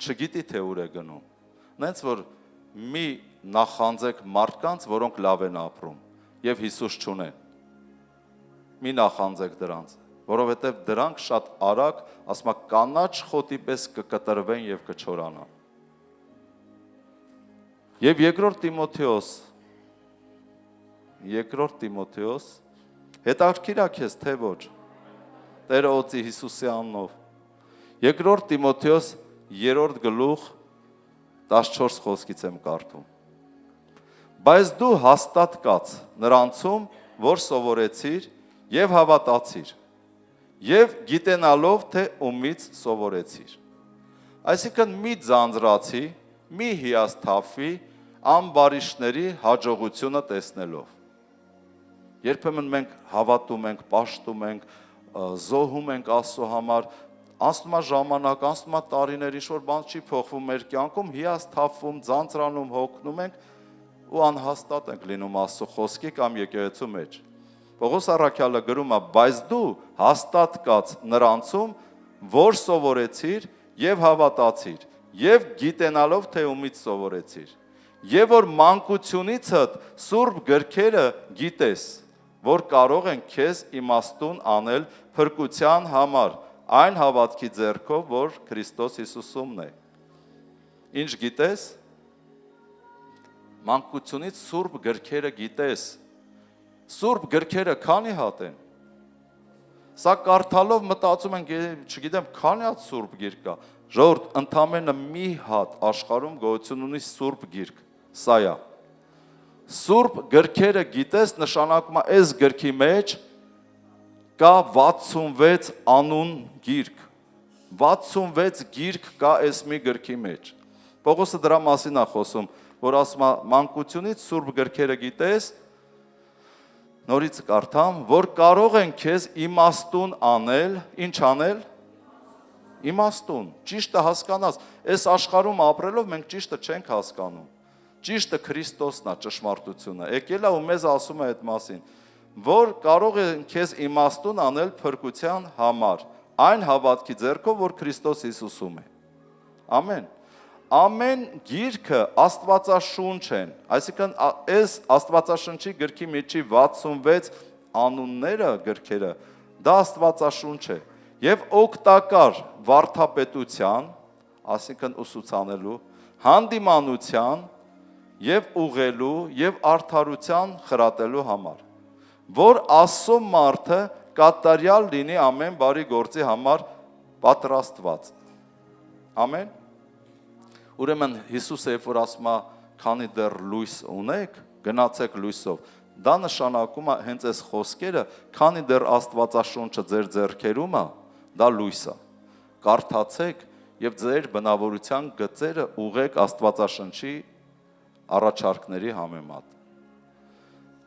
չգիտի թե ուր է գնում։ Նենց որ մի նախանձեք մարդկանց, որոնք լավ են ապրում եւ Հիսուս չունեն։ Մի նախանձեք դրանց, որովհետեւ դրանք շատ արագ, ասма կանաչ խոտի պես կկտրվեն եւ կչորանան։ Եվ երկրորդ Տիմոթեոս հետաքրքիր է քեզ թե ոչ։ Տերը օծի Հիսուսի անունով։ Երկրորդ Տիմոթեոս 3-րդ գլուխ 14 խոսքից եմ կարդում։ Բայց դու հաստատ կաց նրանցում, որ սովորեցիր եւ հավատացիր, եւ գիտենալով թե ումից սովորեցիր։ Այսինքն մի ձանձրացի, մի հիասթափվի ամբարիշների հաջողությունը տեսնելով։ Երբեմն մենք հավատում ենք, պաշտում ենք, զոհում ենք Աստծո համար, անցնում է ժամանակ, անցնում է տարիներ, ինչ-որ բան չի փոխվում մեր կյանքում, հիասթափվում, ձանձրանում, հոգնում ենք ու անհաստատ ենք լինում Աստծո խոսքի կամ եկեղեցու մեջ։ Պողոս առաքյալը գրում է, բայց դու հաստատ կաց նրանցում, որ սովորեցիր եւ հավատացիր, եւ գիտենալով թե ումից սովորեցիր, եւ որ մանկությունիցդ սուրբ գրքերը գիտես, որ կարող են քեզ իմաստուն անել փրկության համար, այն հավատքի ձեռքով, որ Քրիստոս Հիսուսումն է։ Ինչ գիտես։ Մանկությունից սուրբ գրքերը գիտես։ Սուրբ գրքերը քանի հատ են։ Սա կարդալով մտածում ենք, չգիտեմ, քանի հատ սուրբ գիրք կա։ Ժողովուրդ, ընդամենը մի հատ աշխարհում գոյություն ունի սուրբ գիրք։ Սա է։ Սուրբ գրքերը գիտես նշանակում է այս գրքի մեջ կա 66 անուն գիրք։ 66 գիրք կա այս մի գրքի մեջ։ Պողոսը դրա մասին է խոսում, որ ասում է մանկությունից սուրբ գրքերը գիտես, նորից կարդամ, որ կարող են քեզ իմաստուն անել, ինչ անել։ Իմաստուն, ճիշտը հասկանաս, այս աշխարհում ապրելով մենք ճիշտը չենք հասկանում։ Ճիշտը Քրիստոսն է, ճշմարտությունը։ Եկել է ու մեզ ասում է այդ մասին, որ կարող են քեզ իմաստուն անել փրկության համար, այն հավատքի ձեռքով, որ Քրիստոս Հիսուսում է։ Ամեն։ Ամեն գիրքը Աստվածաշունչ են, այսինքն այս Աստվածաշնչի գրքի միջի 66 անունները, գրքերը, դա Աստվածաշունչ է եւ օգտակար վարդապետության, այսինքն ուսուցանելու, հանդիմանության եւ ուղղելու եւ արդարության խրատելու համար, որ Աստծո մարդը կատարյալ լինի ամեն բարի գործի համար պատրաստված։ Ամեն։ Ուրեմն Հիսուսը երբ որ ասում է, քանի դեռ լույս ունեք, գնացեք լույսով, դա նշանակում է հենց այս խոսքերը, քանի դեռ Աստվածաշունչը ձեր ձեռքերում է, դա լույս է։ Կարդացեք եւ ձեր բնավորության գծերը ուղեք Աստվածաշնչի առաջարկների համեմատ։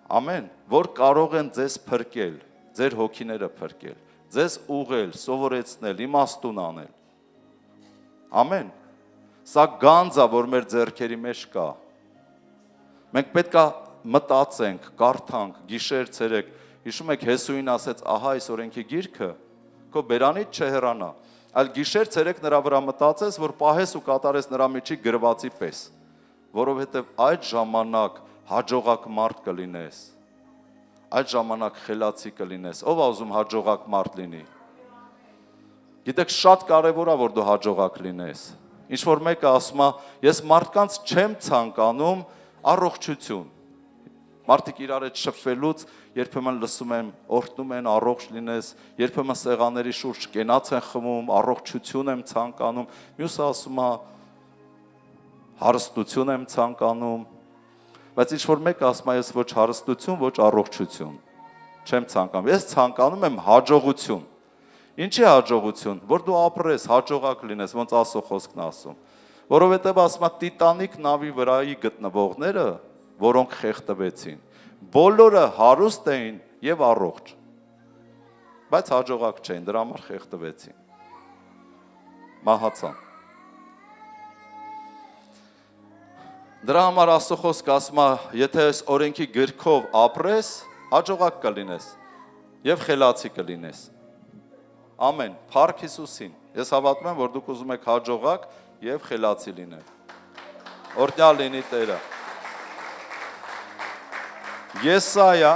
Ամեն, որ կարող են ձեզ փրկել, ձեր հոգիները փրկել, ձեզ ուղղել, սովորեցնել, իմաստուն անել։ Ամեն։ Սա գանձ է, որ մեր ձեռքերի մեջ կա։ Մենք պետք է մտածենք, կարդանք, գիշեր ցերեկ։ Հիշում եք Հեսուին ասեց, ահա այս օրենքի գիրքը քո բերանից չհեռանա, այլ գիշեր ցերեկ նրա վրա մտածես, որ պահես ու կատարես նրա միջի գրվածի պես, որովհետև այդ ժամանակ հաջողակ մարդ կլինես։ Այդ ժամանակ խելացի կլինես։ Ով է ուզում հաջողակ մարդ լինի։ Գիտեք, շատ կարևոր է, որ դու հաջողակ լինես։ Ինչ որ մեկը ասում է, ես մարդկանց չեմ ցանկանում առողջություն։ Մարդիկ իրար հետ շփվելուց երբեմն լսում եմ, օրհնում են առողջ լինես, երբեմն սեղանների շուրջ կենաց են խմում, առողջություն եմ ցանկանում։ Մյուսը ասում է, հարստություն եմ ցանկանում։ Բայց ինչ որ մեկը ասում է, ես ոչ հարստություն, ոչ առողջություն չեմ ցանկանում։ Ես ցանկանում եմ հաջողություն։ Ինչի հաջողություն, որ դու ապրես, հաջողակ լինես, ոնց Աստծո խոսքն ասում։ Որովհետև ասում է Տիտանիկ նավի վրայի գտնվողները, որոնք խեղդվեցին, բոլորը հարուստ էին եւ առողջ, բայց հաջողակ չէին, դրա համար խեղդվեցին։ Մահացան։ Դրա համար Աստծո խոսքը ասում է, եթե այս օրենքի գրքով ապրես, հաջողակ կլինես եւ խելացի կլինես։ Ամեն, փառք Հիսուսին։ Ես հավատում եմ, որ դուք ուզում եք հաջողակ եւ խելացի լինել։ Օրհնյալ լինի Տերը։ Եսայա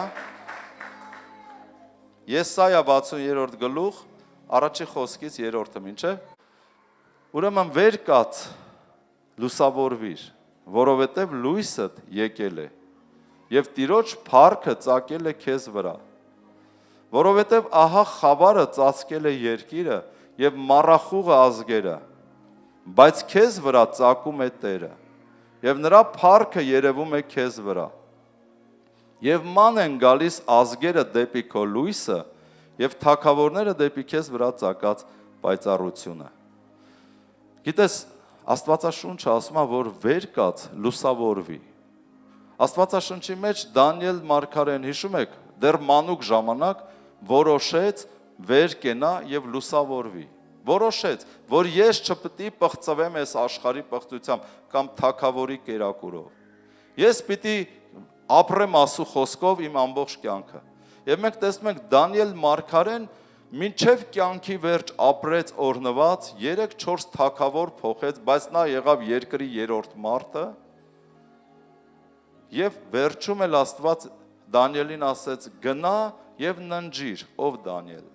60-րդ գլուխ, առաջի խոսքից 3-րդը մինչև։ Ուրեմն վեր կաց, լուսավորվիր, որովհետև լույսդ եկել է, եւ Տիրոջ փառքը ծագել է քեզ վրա։ Որովհետև ահա խավարը ծածկել է երկիրը եւ մառախուղը ազգերը, բայց քեզ վրա ծագում է Տերը, եւ նրա փառքը երևում է քեզ վրա։ Եվ ման են գալիս ազգերը դեպի քո լույսը եւ թագավորները դեպի քեզ վրա ծագած պայծառությունը։ Գիտես, Աստվածաշունչը ասում է, որ վեր կաց լուսավորվի։ Աստվածաշնչի մեջ Դանիել մարգարեն, հիշում եք, դեռ մանուկ ժամանակ որոշեց վեր կենա եւ լուսավորվի։ Որոշեց, որ ես չպետք է պղծվեմ այս աշխարհի պղծությամբ կամ թագավորի կերակուրով։ Ես պիտի ապրեմ Աստծո խոսքով իմ ամբողջ կյանքը։ Եվ մենք տեսնում ենք Դանիել մարգարեն մինչև կյանքի վերջ ապրեց օրնված, 3-4 թագավոր փոխեց, բայց նա եղավ երկրի երրորդ մարդը։ Եվ վերջում էլ Աստված Դանիելին ասեց. գնա եւ ննջիր, ով Դանիել։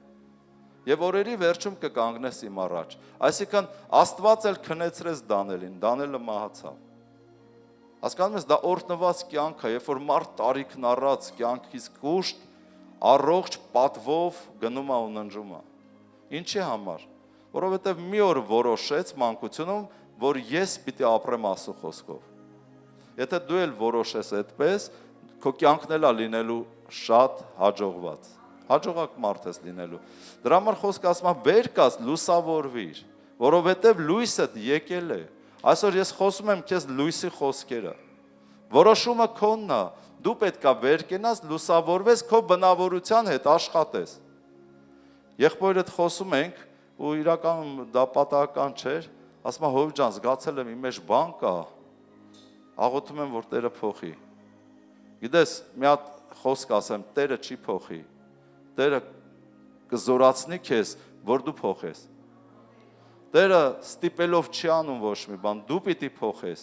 Եվ օրերի վերջում կկանգնես իմ առաջ։ Այսինքն Աստված էլ քնեցրեց Դանիելին, Դանիելը մահացավ։ Հասկանում ես, դա օրհնված կյանք է, երբ որ մարդ տարիքն առած կյանքից կուշտ, առողջ պատվով գնում է ու ննջում է։ Ինչի համար։ Որովհետև մի օր որոշեց մանկությունում, որ ես պիտի ապրեմ Աստծո խոսքով։ Եթե դու էլ որոշես այդպես, քո կյանքն էլ է լինելու շատ հաջողված։ Հաջողակ մարդ ես լինելու։ Դրա համար խոսքը ասում է վեր կաց լուսավորվիր, որովհետև լույսդ եկել է։ Այսօր ես խոսում եմ քեզ լույսի խոսքերը։ Որոշումը քոնն է, դու պետքա վեր կենաս, լուսավորվես, քո բնավորության հետ աշխատես։ Եղբայրդ խոսում ենք ու իրականում դա պատահական չէր, ասում է հով ջան, զգացել եմ իմ մեջ բան կա, աղոթում եմ որ Տերը փոխի։ Գիտես, մի հատ խոսք ասեմ, Տերը չի փոխի։ Տերը կզորացնի քեզ, որ դու փոխես։ Տերը ստիպելով չի անում ոչ մի բան, դու պիտի փոխես։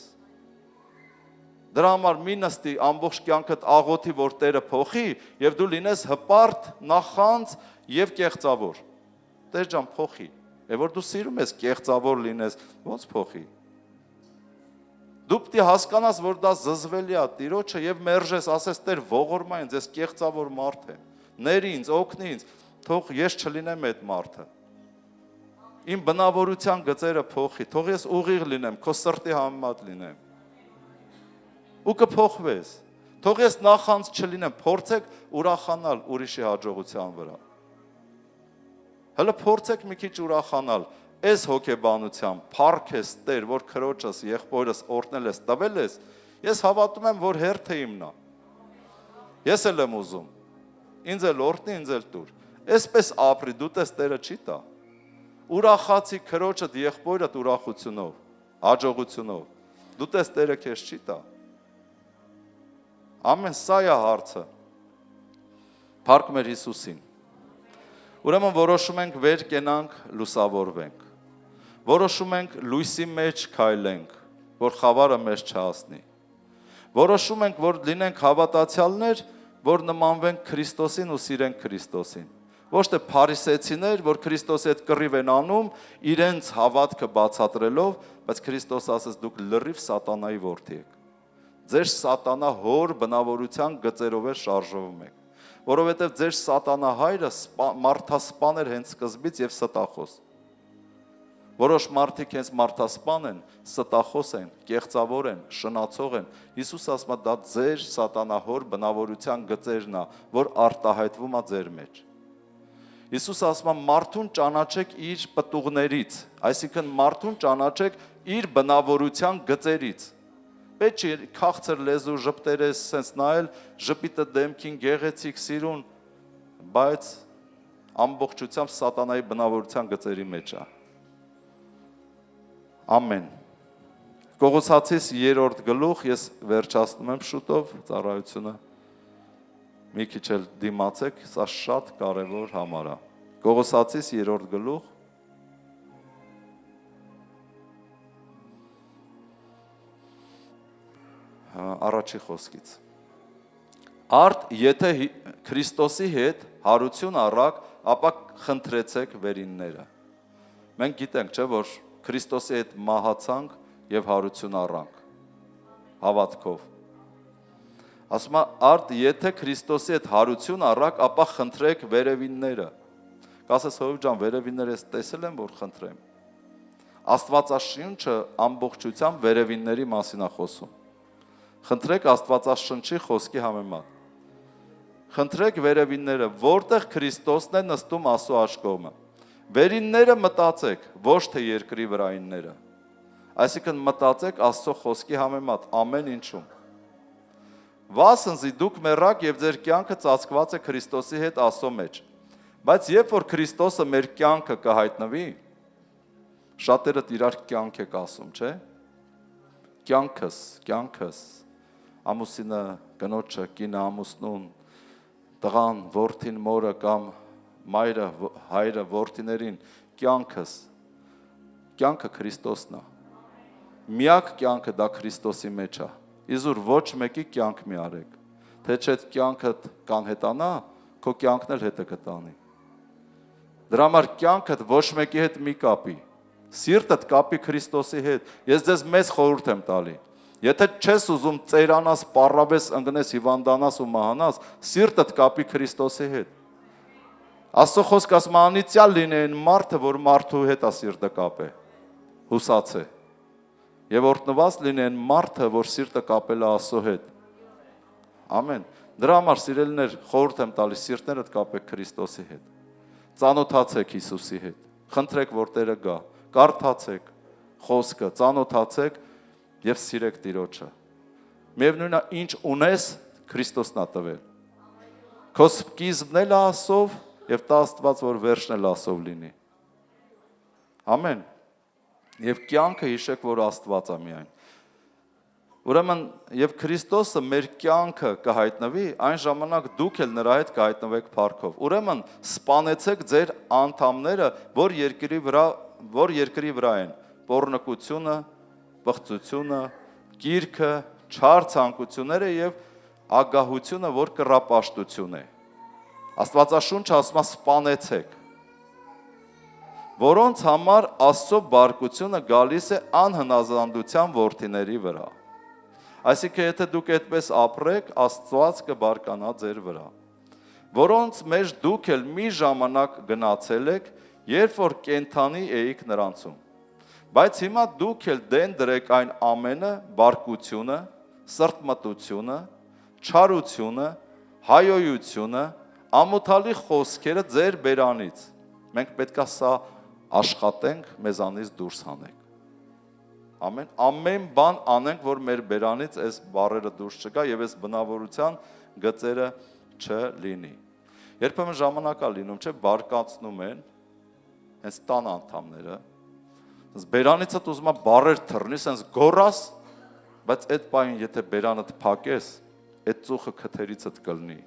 Դրա համար մի նստի ամբողջ կյանքդ աղոթի, որ Տերը փոխի, եւ դու լինես հպարտ, նախանձ եւ կեղծավոր։ Տեր ջան, փոխի։ Եվ որ դու սիրում ես կեղծավոր լինես, ո՞նց փոխի։ Դու պիտի հասկանաս, որ դա զզվելի է Տիրոջը եւ մերժես, ասես Տեր ողորմա ինձ, ես կեղծավոր մարդ եմ։ Ներ ինձ, օգնի ինձ, թող ես չլինեմ այդ մարդը։ Իմ բնավորության գծերը փոխի, թող ես ուղիղ լինեմ, քո սրտի համեմատ լինեմ։ Ու կփոխվես։ Թող ես նախանձ չլինեմ, փորձեք ուրախանալ ուրիշի հաջողության վրա։ Հələ փորձեք մի քիչ ուրախանալ, այս հոգեբանությամբ, փառք ես Տեր, որ քրոջս, եղբորս օրհնել ես, տվել ես, ես հավատում եմ, որ հերթը իմն է։ Ես էլ եմ ուզում։ Ինձ էլ օրհնի, ինձ էլ տուր։ Այսպես ապրի, դու տես Տերը չի տա։ Ուրախացի քրոջդ, եղբորդ ուրախությունով, հաջողությունով։ Դու տես Տերը քեզ չի տա։ Ամեն սա է հարցը։ Փառք մեր Հիսուսին։ Ուրեմն որոշում ենք վեր կենանք, լուսավորվենք։ Որոշում ենք լույսի մեջ քայլենք, որ խավարը մեզ չհասնի։ Որոշում ենք, որ լինենք հավատացյալներ, որ նմանվենք Քրիստոսին ու սիրենք Քրիստոսին։ Ոչ թե փարիսեցիներ, որ Քրիստոսի հետ կռիվ են անում, իրենց հավատքը բացատրելով, բայց Քրիստոս ասեց դուք լրիվ սատանայի որդի եք։ Ձեր սատանա հոր բնավորության գծերով է շարժվում եք։ Որովհետև ձեր սատանահայրը մարդասպան էր հենց սկզբից եւ ստախոս։ Որոշ մարդիկ հենց մարդասպան են, ստախոս են, կեղծավոր են, շնացող են։ Հիսուս ասում է դա ձեր սատանահոր բնավորության գծերն է, որ արտահայտվում է ձեր մեջ։ Հիսուս ասում է մարդուն ճանաչեք իր պտուղներից, այսինքն մարդուն ճանաչեք իր բնավորության գծերից։ Պետք չի քաղցր լեզու ժպտերես սենց նայել, ժպիտը դեմքին գեղեցիկ սիրուն, բայց ամբողջությամբ սատանայի բնավորության գծերի մեջ է։ Ամեն։ Կողոսացիս 3-րդ գլուխ, ես վերջացնում եմ շուտով ծառայությունը։ Մի քիչ էլ դիմացեք, սա շատ կարևոր համար է։ Կողոսացիս 3-րդ գլուխ առաջի խոսքից։ Արդ եթե Քրիստոսի հետ հարություն առաք, ապա խնդրեցեք վերինները։ Մենք գիտենք, չէ, որ Քրիստոսի հետ մահացանք եւ հարություն առանք հավատքով։ Ասում է, արդ եթե Քրիստոսի հետ հարություն առաք, ապա խնդրեք վերևինները։ Կասես հովիվ ջան, վերևինները տեսել եմ, որ խնդրեմ։ Աստվածաշունչը ամբողջությամբ վերևինների մասին է խոսում։ Խնդրեք Աստվածաշնչի խոսքի համեմատ։ Խնդրեք վերևինները, որտեղ Քրիստոսն է նստում Աստծո աշկոմը։ Վերինները մտածեք, ոչ թե երկրի վրայինները։ Այսինքն մտածեք Աստծո խոսքի համեմատ ամեն ինչում։ Վասնզի դուք մեռաք եւ ձեր կյանքը ծածկված է Քրիստոսի հետ Աստծո մեջ։ Բայց երբ որ Քրիստոսը մեր կյանքը կհայտնվի, շատերը իրար կյանք եք ասում, չէ՞։ Կյանքս, ամուսինը, կնոջը, կինը, ամուսնուն, տղան, որդին, մորը կամ մայրը, հայրը, որդիներին, կյանքը Քրիստոսն է։ Միակ կյանքը դա Քրիստոսի մեջ է։ Իզուր ոչ մեկի կյանք մի արեք, թե չէ կյանքդ կանհետանա, քո կյանքն էլ հետը կտանի։ Դրա համար կյանքդ ոչ մեկի հետ մի կապի, սիրտդ կապի Քրիստոսի հետ։ Ես ձեզ մեծ խորհուրդ եմ տալի։ Եթե չես ուզում ծերանաս, պառավես, ընկնես, հիվանդանաս ու մահանաս, սիրտդ կապի Քրիստոսի հետ։ Աստծո խոսքը ասում է, անիծյալ լինեն մարդը, որ մարդու հետ է սիրտը կապե, հուսացե։ Եվ օրհնված լինեն մարդը, որ սիրտը կապել է Աստծո հետ։ Ամեն։ Դրա համար սիրելիներ, խորհուրդ եմ տալիս, սիրտներդ կապեք Քրիստոսի հետ։ Ծանոթացեք Հիսուսի հետ։ Խնդրեք, որ Տերը գա, կարդացեք խոսքը, ծանոթացեք եւ սիրեք Տիրոջը։ Միևնույնն է, ինչ ունես, Քրիստոսն է տվել։ Քո սկիզբն էլ Աստծով եւ տա Աստված, որ վերջն էլ Աստծով լինի։ Ամեն։ Եվ կյանքը հիշեք, որ Աստված է միայն։ Ուրեմն, եւ Քրիստոսը մեր կյանքը կհայտնվի, այն ժամանակ դուք էլ նրա հետ կհայտնվեք փառքով։ Ուրեմն, սպանեցեք ձեր անդամները, որ երկրի վրա են՝ պոռնկությունը, բղծությունը, կիրքը, չար ցանկությունները եւ ագահությունը, որ կռապաշտություն է։ Աստվածաշունչը ասում է սպանեցեք, որոնց համար Աստծո բարկությունը գալիս է անհնազանդության որդիների վրա։ Այսինքն, եթե դուք այդպես ապրեք, Աստված կբարկանա ձեր վրա, որոնց մեջ դուք էլ մի ժամանակ գնացել եք, երբ որ կենթանի էիք նրանցում։ Բայց հիմա դուք էլ դեն դրեք այն ամենը, բարկությունը, սրտմտությունը, չարությունը, հայոյությունը, ամոթալի խոսքերը ձեր բերանից։ Մենք պետք է սա աշխատենք, մեզանից դուրս հանենք։ Ամեն բան անենք, որ մեր բերանից այս բառերը դուրս չգա եւ այս բնավորության գծերը չլինի։ Երբեմն ժամանակ է լինում, չէ, բարկացնում են հենց տան անդամները, հենց բերանիցդ ուզում է բառեր թռնի, հենց գոռաս, բայց այդ պահին եթե բերանդ փակես, այդ ծուխը քթերիցդ կլնի։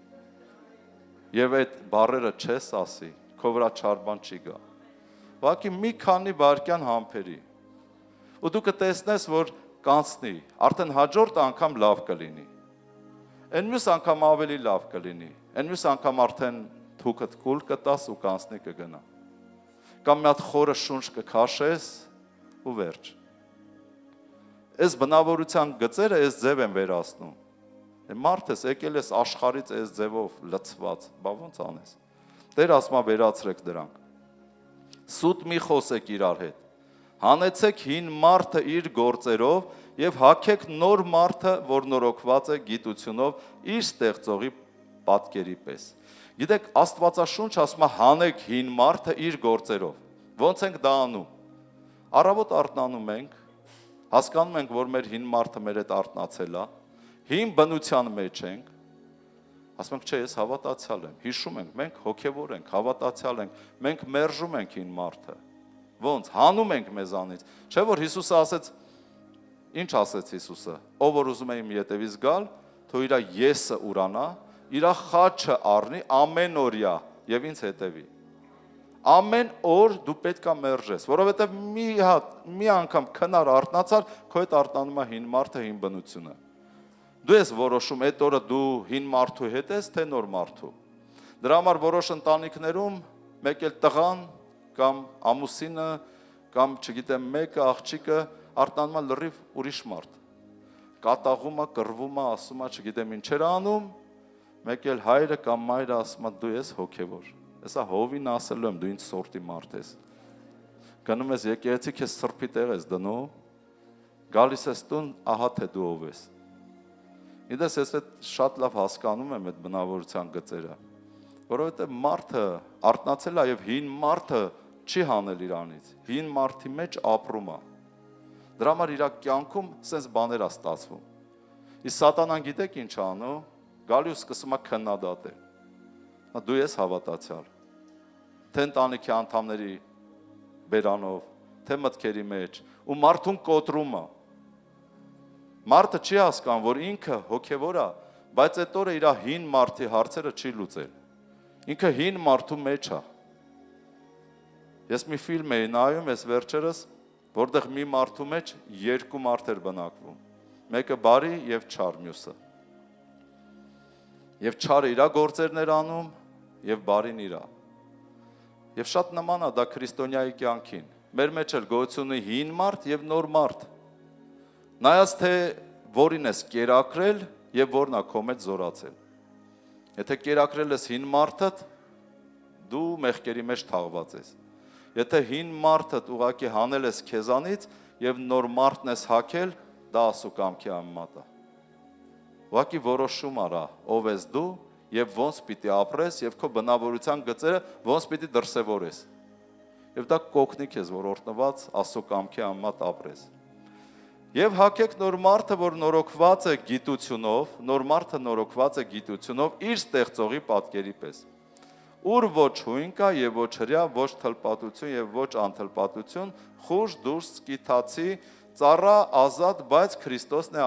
Եվ այդ բառերը չես ասի, քո վրա չար բան չի գա։ Ուղղակի մի քանի վայրկյան համբերի։ Ու դու կտեսնես, որ կանցնի, արդեն հաջորդ անգամ լավ կլինի։ Այն մյուս անգամ ավելի լավ կլինի։ Այն մյուս անգամ արդեն թուքդ կուլ կտաս ու կանցնի կգնա։ Կամ մի հատ խորը շունչ կքաշես ու վերջ։ Այս բնավորության գծերը այս ձև են վերացնում։ Մարդ ես եկել ես աշխարհից այս ձևով լցված, բա ոնց անես։ Տեր ասում է վերացրեք դրանք։ Սուտ մի խոսեք իրար հետ։ Հանեցեք հին մարդը իր գործերով եւ հագեք նոր մարդը, որ նորոգված է գիտությունով իր ստեղծողի պատկերի պես։ Գիտեք, Աստվածաշունչ ասում է հանեք հին մարդը իր գործերով։ Ոնց ենք դա անում։ Առավոտ արթնանում ենք, հասկանում ենք, որ մեր հին մարդը մեր հետ արթնացել է, հին բնության մեջ ենք, ասում ենք, չէ, ես հավատացյալ եմ, հիշում ենք, մենք հոգևոր ենք, հավատացյալ ենք, մենք մերժում ենք հին մարդը։ Ոնց, հանում ենք մեզանից։ Չէ՞ որ Հիսուսը ասեց, ինչ ասեց Հիսուսը, ով որ ուզում է իմ ետևից գալ, թող իր եսը ուրանա, իր խաչը առնի ամենօրյա եւ ինձ հետևի։ Ամեն օր դու պետք է մերժես, որովհետեւ մի անգամ քնար արթնացար, քո հետ արթնանում է հին մարդը, հին բնությունը։ Դու ես որոշում այդ օրը դու հին մարդու հետ ես, թե նոր մարդու։ Դրա համար որոշ ընտանիքներում մեկ էլ տղան կամ ամուսինը կամ չգիտեմ մեկը աղջիկը արտանվում է լրիվ ուրիշ մարդ։ Կատաղում է, կռվում է, ասում է, չգիտեմ ինչեր անում, մեկ էլ հայրը կամ մայրը ասում է դու ես հոգևոր։ Հեսա հովին ասելու եմ դու ինչ սորտի մարդ ես։ Գնում ես եկեղեցի քեզ սրբի տեղ ես դնում, գալիս ես տուն, ահա թե դու ով ես։ Իդես ես շատ լավ հասկանում եմ այդ բնավորության գծերը, որովհետև մարդը արթնացել է եւ հին մարդը չի հանել իրանից։ Հին մարդի մեջ ապրում է։ Դրա համար իր կյանքում sense բաներ է ստացվում։ Իսկ սատանան գիտեք ինչ անում, գալի ու սկսում է քննադատել։ Դու ես հավատացյալ։ Թե ընտանիքի անդամների բերանով, թե մտքերի մեջ, ու մարդուն կոտրում է։ Մարդը չի հասկանում, որ ինքը հոգևոր է, բայց այդ օրը իր հին մարդի հարցերը չի լուծել։ Ինքը հին մարդու մեջ է։ Ես մի ֆիլմ էի նայում, ես վերջերս, որտեղ մի մարդու մեջ երկու մարդ էր բնակվում։ Մեկը բարի եւ չար մյուսը։ Եվ չարը իր գործերներ անում, եւ բարին իր։ Եվ շատ նման է դա քրիստոնյայի կյանքին։ Մեր մեջ էլ գոյություն ունի հին մարդ եւ նոր մարդ։ Նայած թե որին ես կերակրել եւ որն է քո մեջ զորացել։ Եթե կերակրել ես հին մարդդ, դու մեղքերի մեջ թաղված ես։ Եթե հին մարդդ ուղակի հանել ես քեզանից եւ նոր մարդն ես հագել, դա ասուկամքի անմատ է։ Ուղղակի որոշում արա, ով ես դու եւ ոնց պիտի ապրես եւ քո բնավորության գծերը ոնց պիտի դրսեւորես։ Եվ դա կօգնի քեզ, որ օրտնված ասուկամքի անմատ ապրես։ Եվ հակեք նոր մարդը, որ նորոգված է գիտությունով, նոր մարդը նորոգված է գիտությունով իր ստեղծողի պատկերի պես։ Ուր ոչ հույն կա եւ ոչ հրյա, ոչ թլպատություն եւ ոչ անթլպատություն, խուժ դուրս սկիթացի, ծառա ազատ, բայց Քրիստոսն է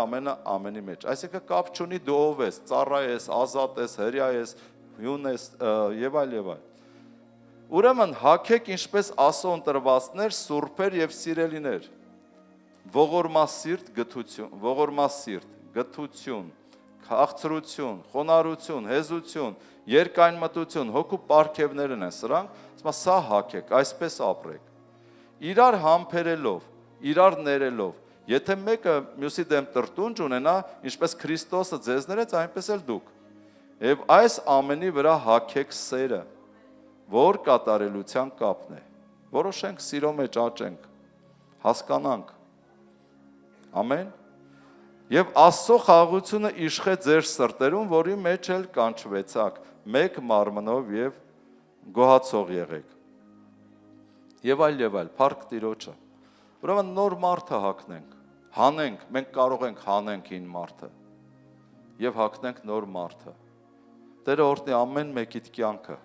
ամենի մեջ։ Այսինքն կապ չունի դու ով ես, ծառա ես, ազատ ես, հրյա ես, հյուն ես եւ այլ եւ այլ։ Ուրեմն հակեք ինչպես ասո ընտրվածներ, սուրբեր եւ սիրելիներ։ Ողորմասիրտ գթություն, քաղցրություն, խոնարհություն, հեզություն, երկայնմտություն, հոգու պարգևներն են սրանք, ասում սա հակեք, այսպես ապրեք։ Իրար համբերելով, իրար ներելով, եթե մեկը մյուսի դեմ տրտունջ ունենա, ինչպես Քրիստոսը ձեզ ներեց, այնպես էլ դուք։ Եվ այս ամենի վրա հակեք սերը, որ կատարելության կապն է։ Որոշենք սիրո մեջ աճենք, հասկանանք։ Ամեն։ Եվ Աստծո խաղաղությունը իշխե ձեր սրտերում, որի մեջ էլ կանչվեցաք, մեկ մարմնով եւ գոհացող եղեք։ Եվ այլ, փառք Տիրոջը։ Ուրեմն նոր մարդը հագնենք, հանենք, մենք կարող ենք հանենք հին մարդը եւ հագնենք նոր մարդը։ Տերը օրհնի ամեն մեկիդ կյանքը,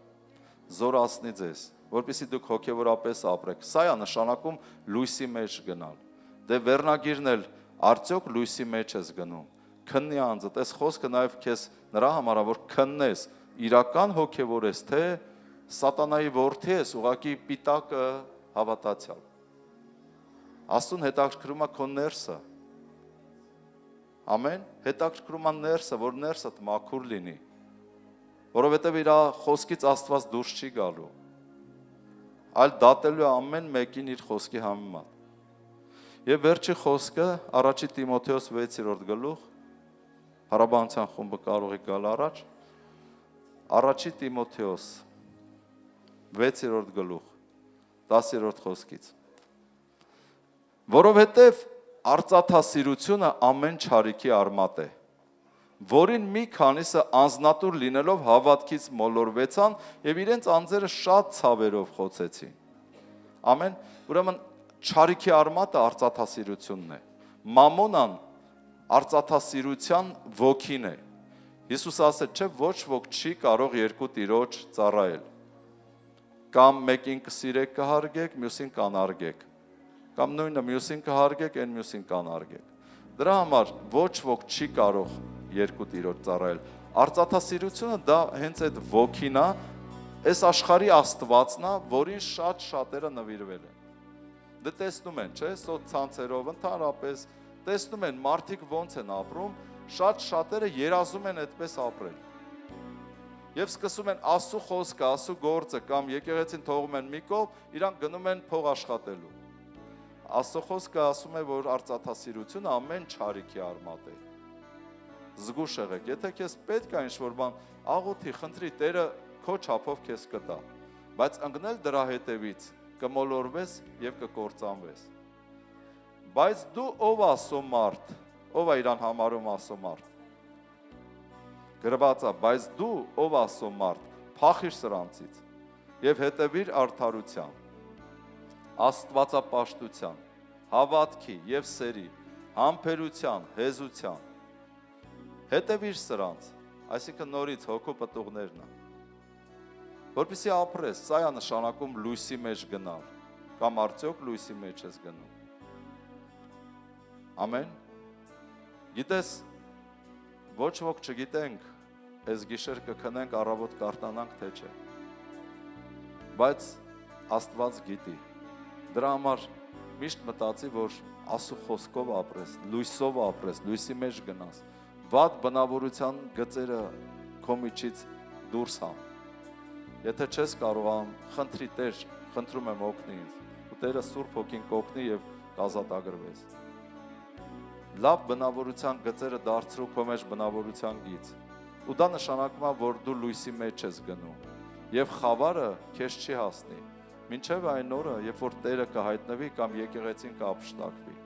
զորացնի ձեզ, որպեսզի դուք հոգեվորապես ապրեք։ Սա է նշանակում լույսի մեջ գնալ։ Դե վերնագիրն էլ արդյոք լույսի մեջ ես գնում։ Քննի անձդ, այս խոսքը նաև քեզ նրա համար որ քննես, իրական հոգևոր ես, թե սատանայի որդի ես, ուղղակի պիտակը հավատացյալ։ Աստուն հետաքրքրում է քո ներսը։ Ամեն, հետաքրքրում է ներսը, որ ներսդ մաքուր լինի։ Որովհետև իր խոսքից Աստված դուրս չի գալու։ Այլ դատելու է ամեն մեկին իր խոսքի համեմատ։ Եվ վերջի խոսքը առաջի Տիմոթեոս 6-րդ գլուխ, հարաբանության խումբը կարող է գալ առաջ, առաջի Տիմոթեոս 6-րդ գլուխ, 10-րդ խոսքից։ Որովհետև արծաթասիրությունը ամեն չարիքի արմատ է, որին մի քանիսը անձնատուր լինելով հավատքից մոլորվեցան եւ իրենց անձերը շատ ցավերով խոցեցին։ Ամեն, ուրեմն չարիքի արմատը արծաթասիրությունն է։ Մամոնան արծաթասիրության ոգին է։ Հիսուս ասաց, չէ, ոչ ոք չի կարող երկու տիրոջ ծառայել։ Կամ մեկին կսիրեք կհարգեք, մյուսին կանարգեք։ Կամ նույնը մյուսին կհարգեք, այն մյուսին կանարգեք։ Դրա համար ոչ ոք չի կարող երկու տիրոջ ծառայել։ Արծաթասիրությունը դա հենց այդ ոգին է, այս աշխարհի Աստվածն է, որին շատ շատերը նվիրվել են։ Դե տեսնում են, չէ, սոցցանցերով ընդհանրապես տեսնում են մարդիկ ոնց են ապրում Շատերը երազում են այդպես ապրել։ Եվ սկսում են Աստծո խոսքը, Աստծո գործը կամ եկեղեցին թողում են մի կողմ, իրանք գնում են փող աշխատելու։ Աստծո խոսքը ասում է, որ արծաթասիրությունը ամեն չարիքի արմատ է։ Զգուշ եղեք, եթե քեզ պետք է ինչ-որ բան աղոթի, խնդրի, Տերը քո չափով քեզ կտա, բայց ընկնել դրա հետևից կմոլորվես եւ կկործանվես։ Բայց դու ով Աստծո մարդ, ով է իրան համարում Աստծո մարդ։ Գրված է, բայց դու ով Աստծո մարդ, փախիր սրանցից եւ հետևիր արդարության, աստվածապաշտության, հավատքի եւ սերի, համբերության, հեզության։ Հետևիր սրանց, այսինքն նորից հոգու պտուղներն է։ Որպեսզի ապրես, սա է նշանակում լույսի մեջ գնալ, կամ արդյոք լույսի մեջ ես գնում։ Ամեն։ Գիտես, ոչ ոք չգիտենք, այս գիշեր կքնենք, առավոտ կարդանանք, թե չէ։ Բայց Աստված գիտի։ Դրա համար միշտ մտածի, որ Աստծո խոսքով ապրես, լույսով ապրես, լույսի մեջ գնաս։ Վատ բնավորության գծերը քո միջից դուրս հան։ Եթե չես կարողանում, խնդրի Տեր, խնդրում եմ օգնի ինձ։ Ու Տերը Սուրբ Հոգին կօգնի եւ կազատագրվես։ Լավ բնավորության գծերը դարձրու քո մեջ բնավորության գիծ։ Ու դա նշանակում է, որ դու լույսի մեջ ես գնում։ Եվ խավարը քեզ չի հասնի։ Մինչև այն օրը, երբ որ Տերը կհայտնվի կամ եկեղեցին կապշտակվի։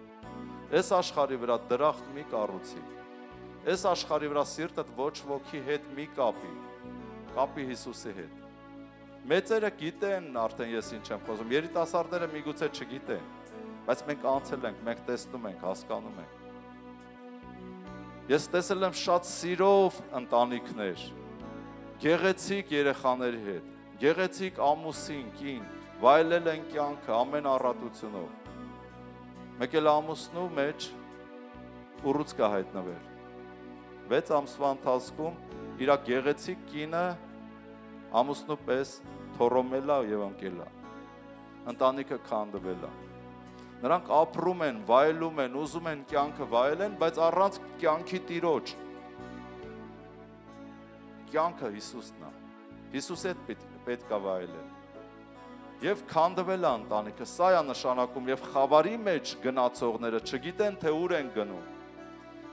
Այս աշխարհի վրա դրախտ մի կառուցի։ Այս աշխարհի վրա սիրտդ ոչ ոքի հետ մի կապի։ Կապի Հիսուսի հետ։ Մեծերը գիտեն արդեն ես ինչ եմ խոսում։ Երիտասարդները միգուցե չգիտեն, բայց մենք անցել ենք, մենք տեսնում ենք, հասկանում ենք։ Ես տեսել եմ շատ սիրով ընտանիքներ, գեղեցիկ երեխաների հետ, գեղեցիկ ամուսին, կին, վայելել են կյանքը ամեն առատությունով։ Մեկ էլ ամուսնու մեջ ուռուց կա հայտնվել։ 6 ամսվա ընթացքում իր գեղեցիկ կինը ամուսնու պես թոռոմել է եւ ընկել է։ Ընտանիքը քանդվել է։ Նրանք ապրում են, վայելում են, ուզում են կյանքը վայելեն, բայց առանց կյանքի տիրոջ։ Կյանքը Հիսուսն է։ Հիսուսի հետ պետք է վայելել։ Եվ քանդվել է ընտանիքը, սա է նշանակում, եւ խավարի մեջ գնացողները չգիտեն, թե ուր են գնում։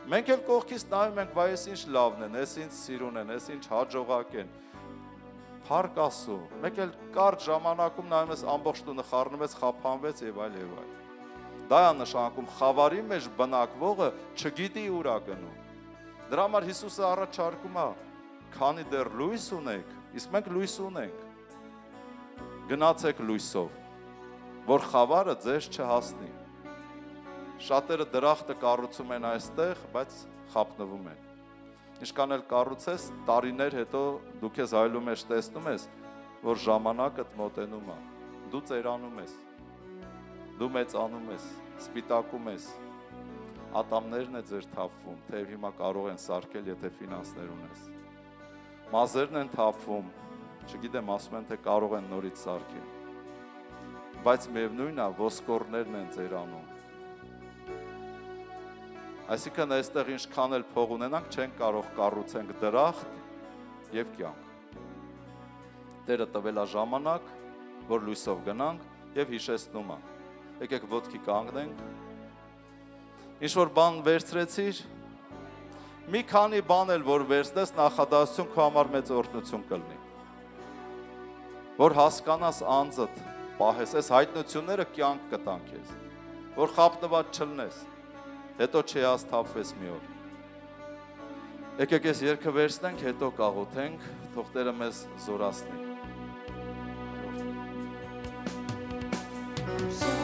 Մենք էլ կողքից նայում ենք, վայ, ես ինչ լավն են, ես ինչ սիրուն են, ես ինչ հաջողակ են։ Փառք Աստծո։ Մեկ էլ կարճ ժամանակում նայում ես ամբողջ տունը խառնվեց, խափանվեց եւ այլ եւ այլ։ Դա է նշանակում խավարի մեջ բնակվողը չգիտի ուր է գնում։ Դրա համար Հիսուսը առաջարկում է, քանի դեռ լույս ունեք, իսկ մենք լույս ունենք։ Գնացեք լույսով, որ խավարը ձեզ չհասնի։ Շատերը դրախտը կառուցում են այստեղ, բայց խափնվում են։ Ինչքան էլ կառուցես, տարիներ հետո դու քեզ այլու մեջ տեսնում ես, որ ժամանակդ մոտենում է։ Դու ծերանում ես։ Դու մեծանում ես, սպիտակում ես, ատամներն է ձեր թափվում, թեև հիմա կարող են սարքել, եթե ֆինանսներ ունես։ Մազերն են թափվում, չգիտեմ, ասում են, թե կարող են նորից սարքել։ Բայց միևնույնն է, ոսկորներն են ծերանում։ Այսինքն այստեղ ինչքան էլ փող ունենանք, չենք կարող կառուցենք դրախտ եւ կյանք։ Տերը տվել է ժամանակ, որ լույսով գնանք եւ հիշեցնում է։ Եկեք ոտքի կանգնենք։ Ինչ որ բան վերցրեցիր, մի քանի բան էլ որ վերցնես, նախադասություն քո համար մեծ օրհնություն կլինի։ Որ հասկանաս անձդ, պահես, այս հայտնությունները կյանք կտան քեզ, որ խափնված չլնես, հետո չհասթափվես մի օր։ Եկեք այս երգը վերցնենք, հետո կաղոթենք, թող Տերը մեզ զորացնի։ Ողջ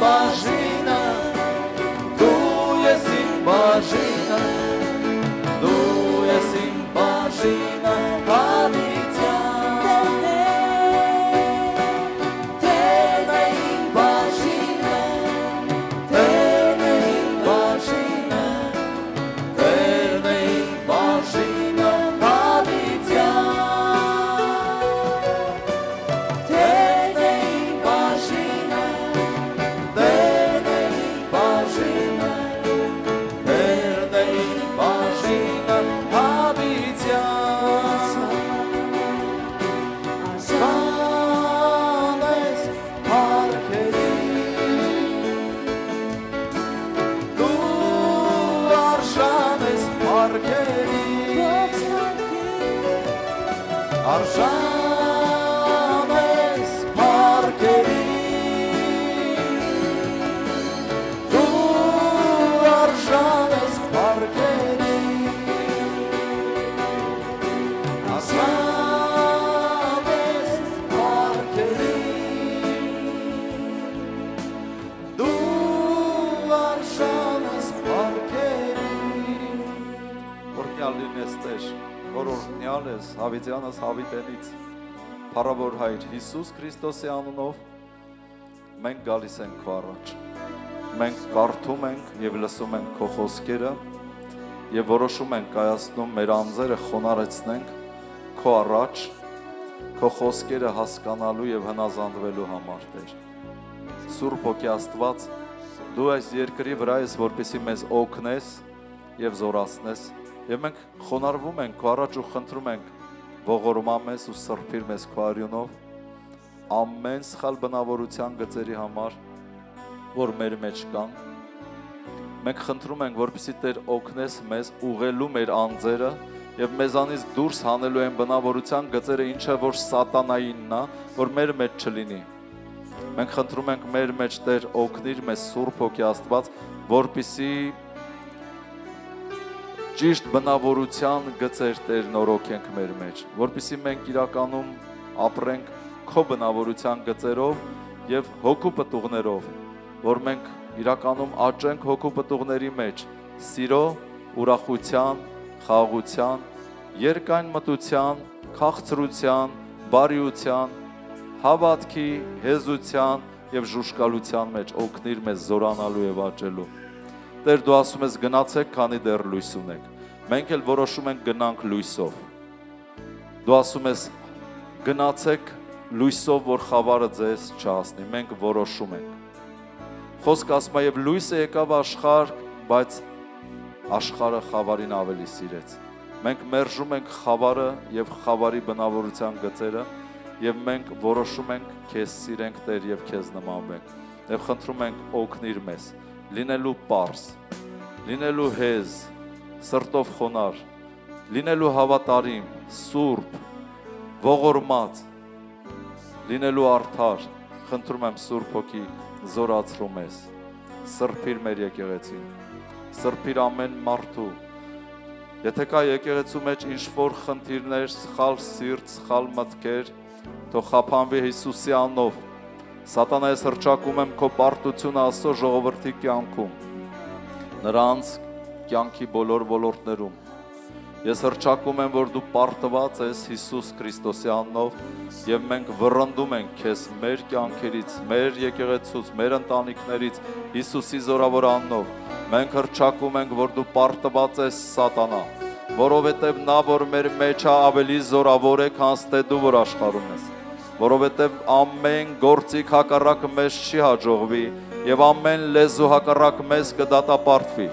բաժինը, դու ես իմ բաժինը, դու ես իմ բաժինը, հավիտյան, Տերն է իմ բաժինը, Տերն է իմ բաժինը, Տերն է իմ բաժինը, հավիտյան, Տերն է իմ բաժինը, Տերն է իմ բաժինը, Տերն է իմ բաժինը, հավիտյան, արժան ես փառքերի, դու արժան ես փառքերի, արժան ես փառքերի, դու արժան ես փառքերի, արժան ես փառքերի, դու արժան ես փառքերի, օրհնյալ լինես Տեր, որ օրհնյալ ես Հավիտյանս Հավիտենից, փառավոր Հայր Հիսուս Քրիստոսի անունով մենք գալիս ենք քո առաջ, մենք կարդում ենք եւ լսում ենք քո խոսքերը եւ որոշում ենք կայացնում մեր անձերը խոնարհեցնենք քո առաջ, քո խոսքերը հասկանալու եւ հնազանդվելու համար Տեր։ Սուրբ Հոգի Աստված, դու այս երկրի վրա ես, որպեսզի մեզ օգնես եւ զորացնես, եւ մենք խոնարհվում ենք քո առաջ ու խնդրում ենք ողորմա մեզ ու սրբիր մեզ քո արյունով ամեն սխալ բնավորության գծերի համար, որ մեր մեջ կան։ Մենք խնդրում ենք, որպեսզի Տեր օգնես մեզ ուղղելու մեր անձերը եւ մեզանից դուրս հանելու այն բնավորության գծերը, ինչը որ սատանայինն է, որ մեր մեջ չլինի։ Մենք խնդրում ենք մեր մեջ Տեր օգնիր մեզ Սուրբ Հոգի Աստված, որպեսզի ճիշտ բնավորության գծեր Տեր նորոգենք մեր մեջ, որպեսզի մենք իրականում ապրենք քո բնավորության գծերով եւ հոգու պտուղներով, որ մենք իրականում աճենք հոգու պտուղների մեջ, սիրո, ուրախության, խաղաղության, երկայնմտության, քաղցրության, բարիության, հավատքի, հեզության եւ ժուշկալության մեջ օգնիր մեզ զորանալու եւ աճելու։ Տեր, դու ասում ես գնացեք, քանի դեռ լույս ունեք։ Մենք էլ որոշում ենք գնանք լույսով։ Դու ասում ես գնացեք լույսով, որ խավարը ձեզ չհասնի։ Մենք որոշում ենք։ Խոսք ասում է եւ լույսը եկավ աշխարհ, բայց աշխարհը խավարին ավելի սիրեց։ Մենք մերժում ենք խավարը եւ խավարի բնավորության գծերը եւ մենք որոշում ենք քեզ սիրենք Տեր եւ քեզ նմանվենք։ Եվ խնդրում ենք օգնիր մեզ լինելու պարզ, լինելու հեզ, սրտով խոնար, լինելու հավատարիմ, սուրբ, ողորմած, լինելու արդար, խնդրում եմ Սուրբ Հոգի զորացրու մեզ, սրբիր մեր եկեղեցին, սրբիր ամեն մարդու, եթե կա եկեղեցու մեջ ինչ-որ խնդիրներ, սխալ սիրտ, սխալ մտքեր, թող խափանվի Հիսուսի անունով, Սատանա, ես հռչակում եմ քո պարտությունը Աստծո ժողովրդի կյանքում, նրանց կյանքի բոլոր ոլորտներում։ Ես հռչակում եմ, որ դու պարտված ես Հիսուս Քրիստոսի անունով եւ մենք վռնդում ենք քեզ մեր կյանքերից, մեր եկեղեցուց, մեր ընտանիքներից Հիսուսի զորավոր անունով։ Մենք հռչակում ենք, որ դու պարտված ես Սատանա, որովհետեւ նա, որ մեր մեջ է, ավելի զորավոր է, քան թե դու որ աշխարհում ես։ Որովհետև ամեն գործիք հակառակ մեզ չի հաջողվի եւ ամեն լեզու հակառակ մեզ կդատապարտվի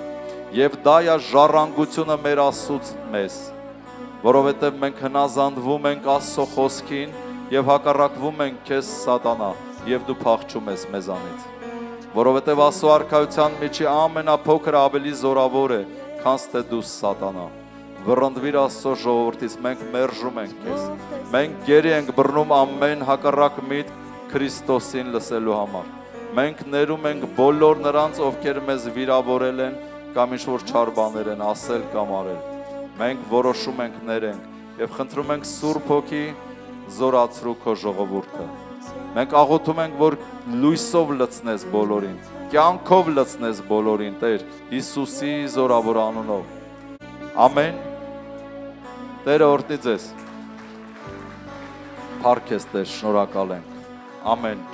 եւ դա է ժառանգությունը մեր Աստծուց մեզ, որովհետև մենք հնազանդվում ենք Աստծո խոսքին եւ հակառակվում ենք քեզ Սատանա եւ դու փախչում ես մեզանից, որովհետև Աստծո արքայության միջի ամենափոքրը ավելի զորավոր է, քան թե դու Սատանա։ Վռնդվիր Աստծո ժողովրդից, մենք մերժում ենք քեզ։ Մենք գերի ենք բռնում ամեն հակառակ միտք Քրիստոսին լսելու համար։ Մենք ներում ենք բոլոր նրանց, ովքեր մեզ վիրավորել են կամ ինչ-որ չար բաներ են ասել կամ արել։ Մենք որոշում ենք ներենք եւ խնդրում ենք Սուրբ Հոգի զորացրու քո ժողովուրդը։ Մենք աղոթում ենք, որ լույսով լցնես բոլորին, կյանքով լցնես բոլորին, Տեր, Հիսուսի զորավոր անունով։ Ամեն։ Տերը օրհնի ձեզ։ Փառք ես, Տեր, շնորհակալ ենք։ Ամեն։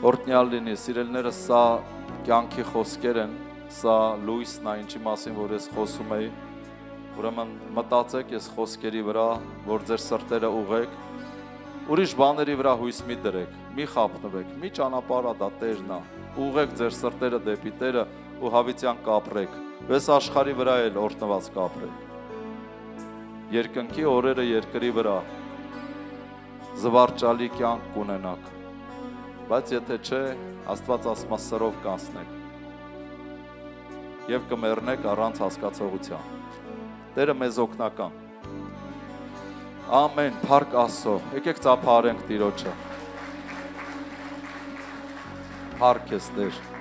Օրհնյալ լինի, սիրելիներս, սա կյանքի խոսքեր են, սա լույսն է, ինչի մասին, որ ես խոսում էի։ Ուրեմն մտածեք ես խոսքերի վրա, որ ձեր սրտերը ուղեք, ուրիշ բաների վրա հույս մի դրեք, մի խաբնվեք, մի ճանապարհ դա Տերն է, ուղեք ձեր սրտերը դեպի Տերը ու հավիտյան կապրեք, վես աշխարհի վրա էլ օրհնված կապրեք։ Երկնքի օրերը երկրի վրա զվարճալի կյանք կունենաք, բայց եթե չէ, Աստված ասում է սրով կանցնեք եւ կմեռնեք առանց հասկացողության։ Տերը մեզ օգնական։ Ամեն, փառք Աստծո։ Եկեք ծափարենք Տիրոջը։ Փառք ես, Տեր։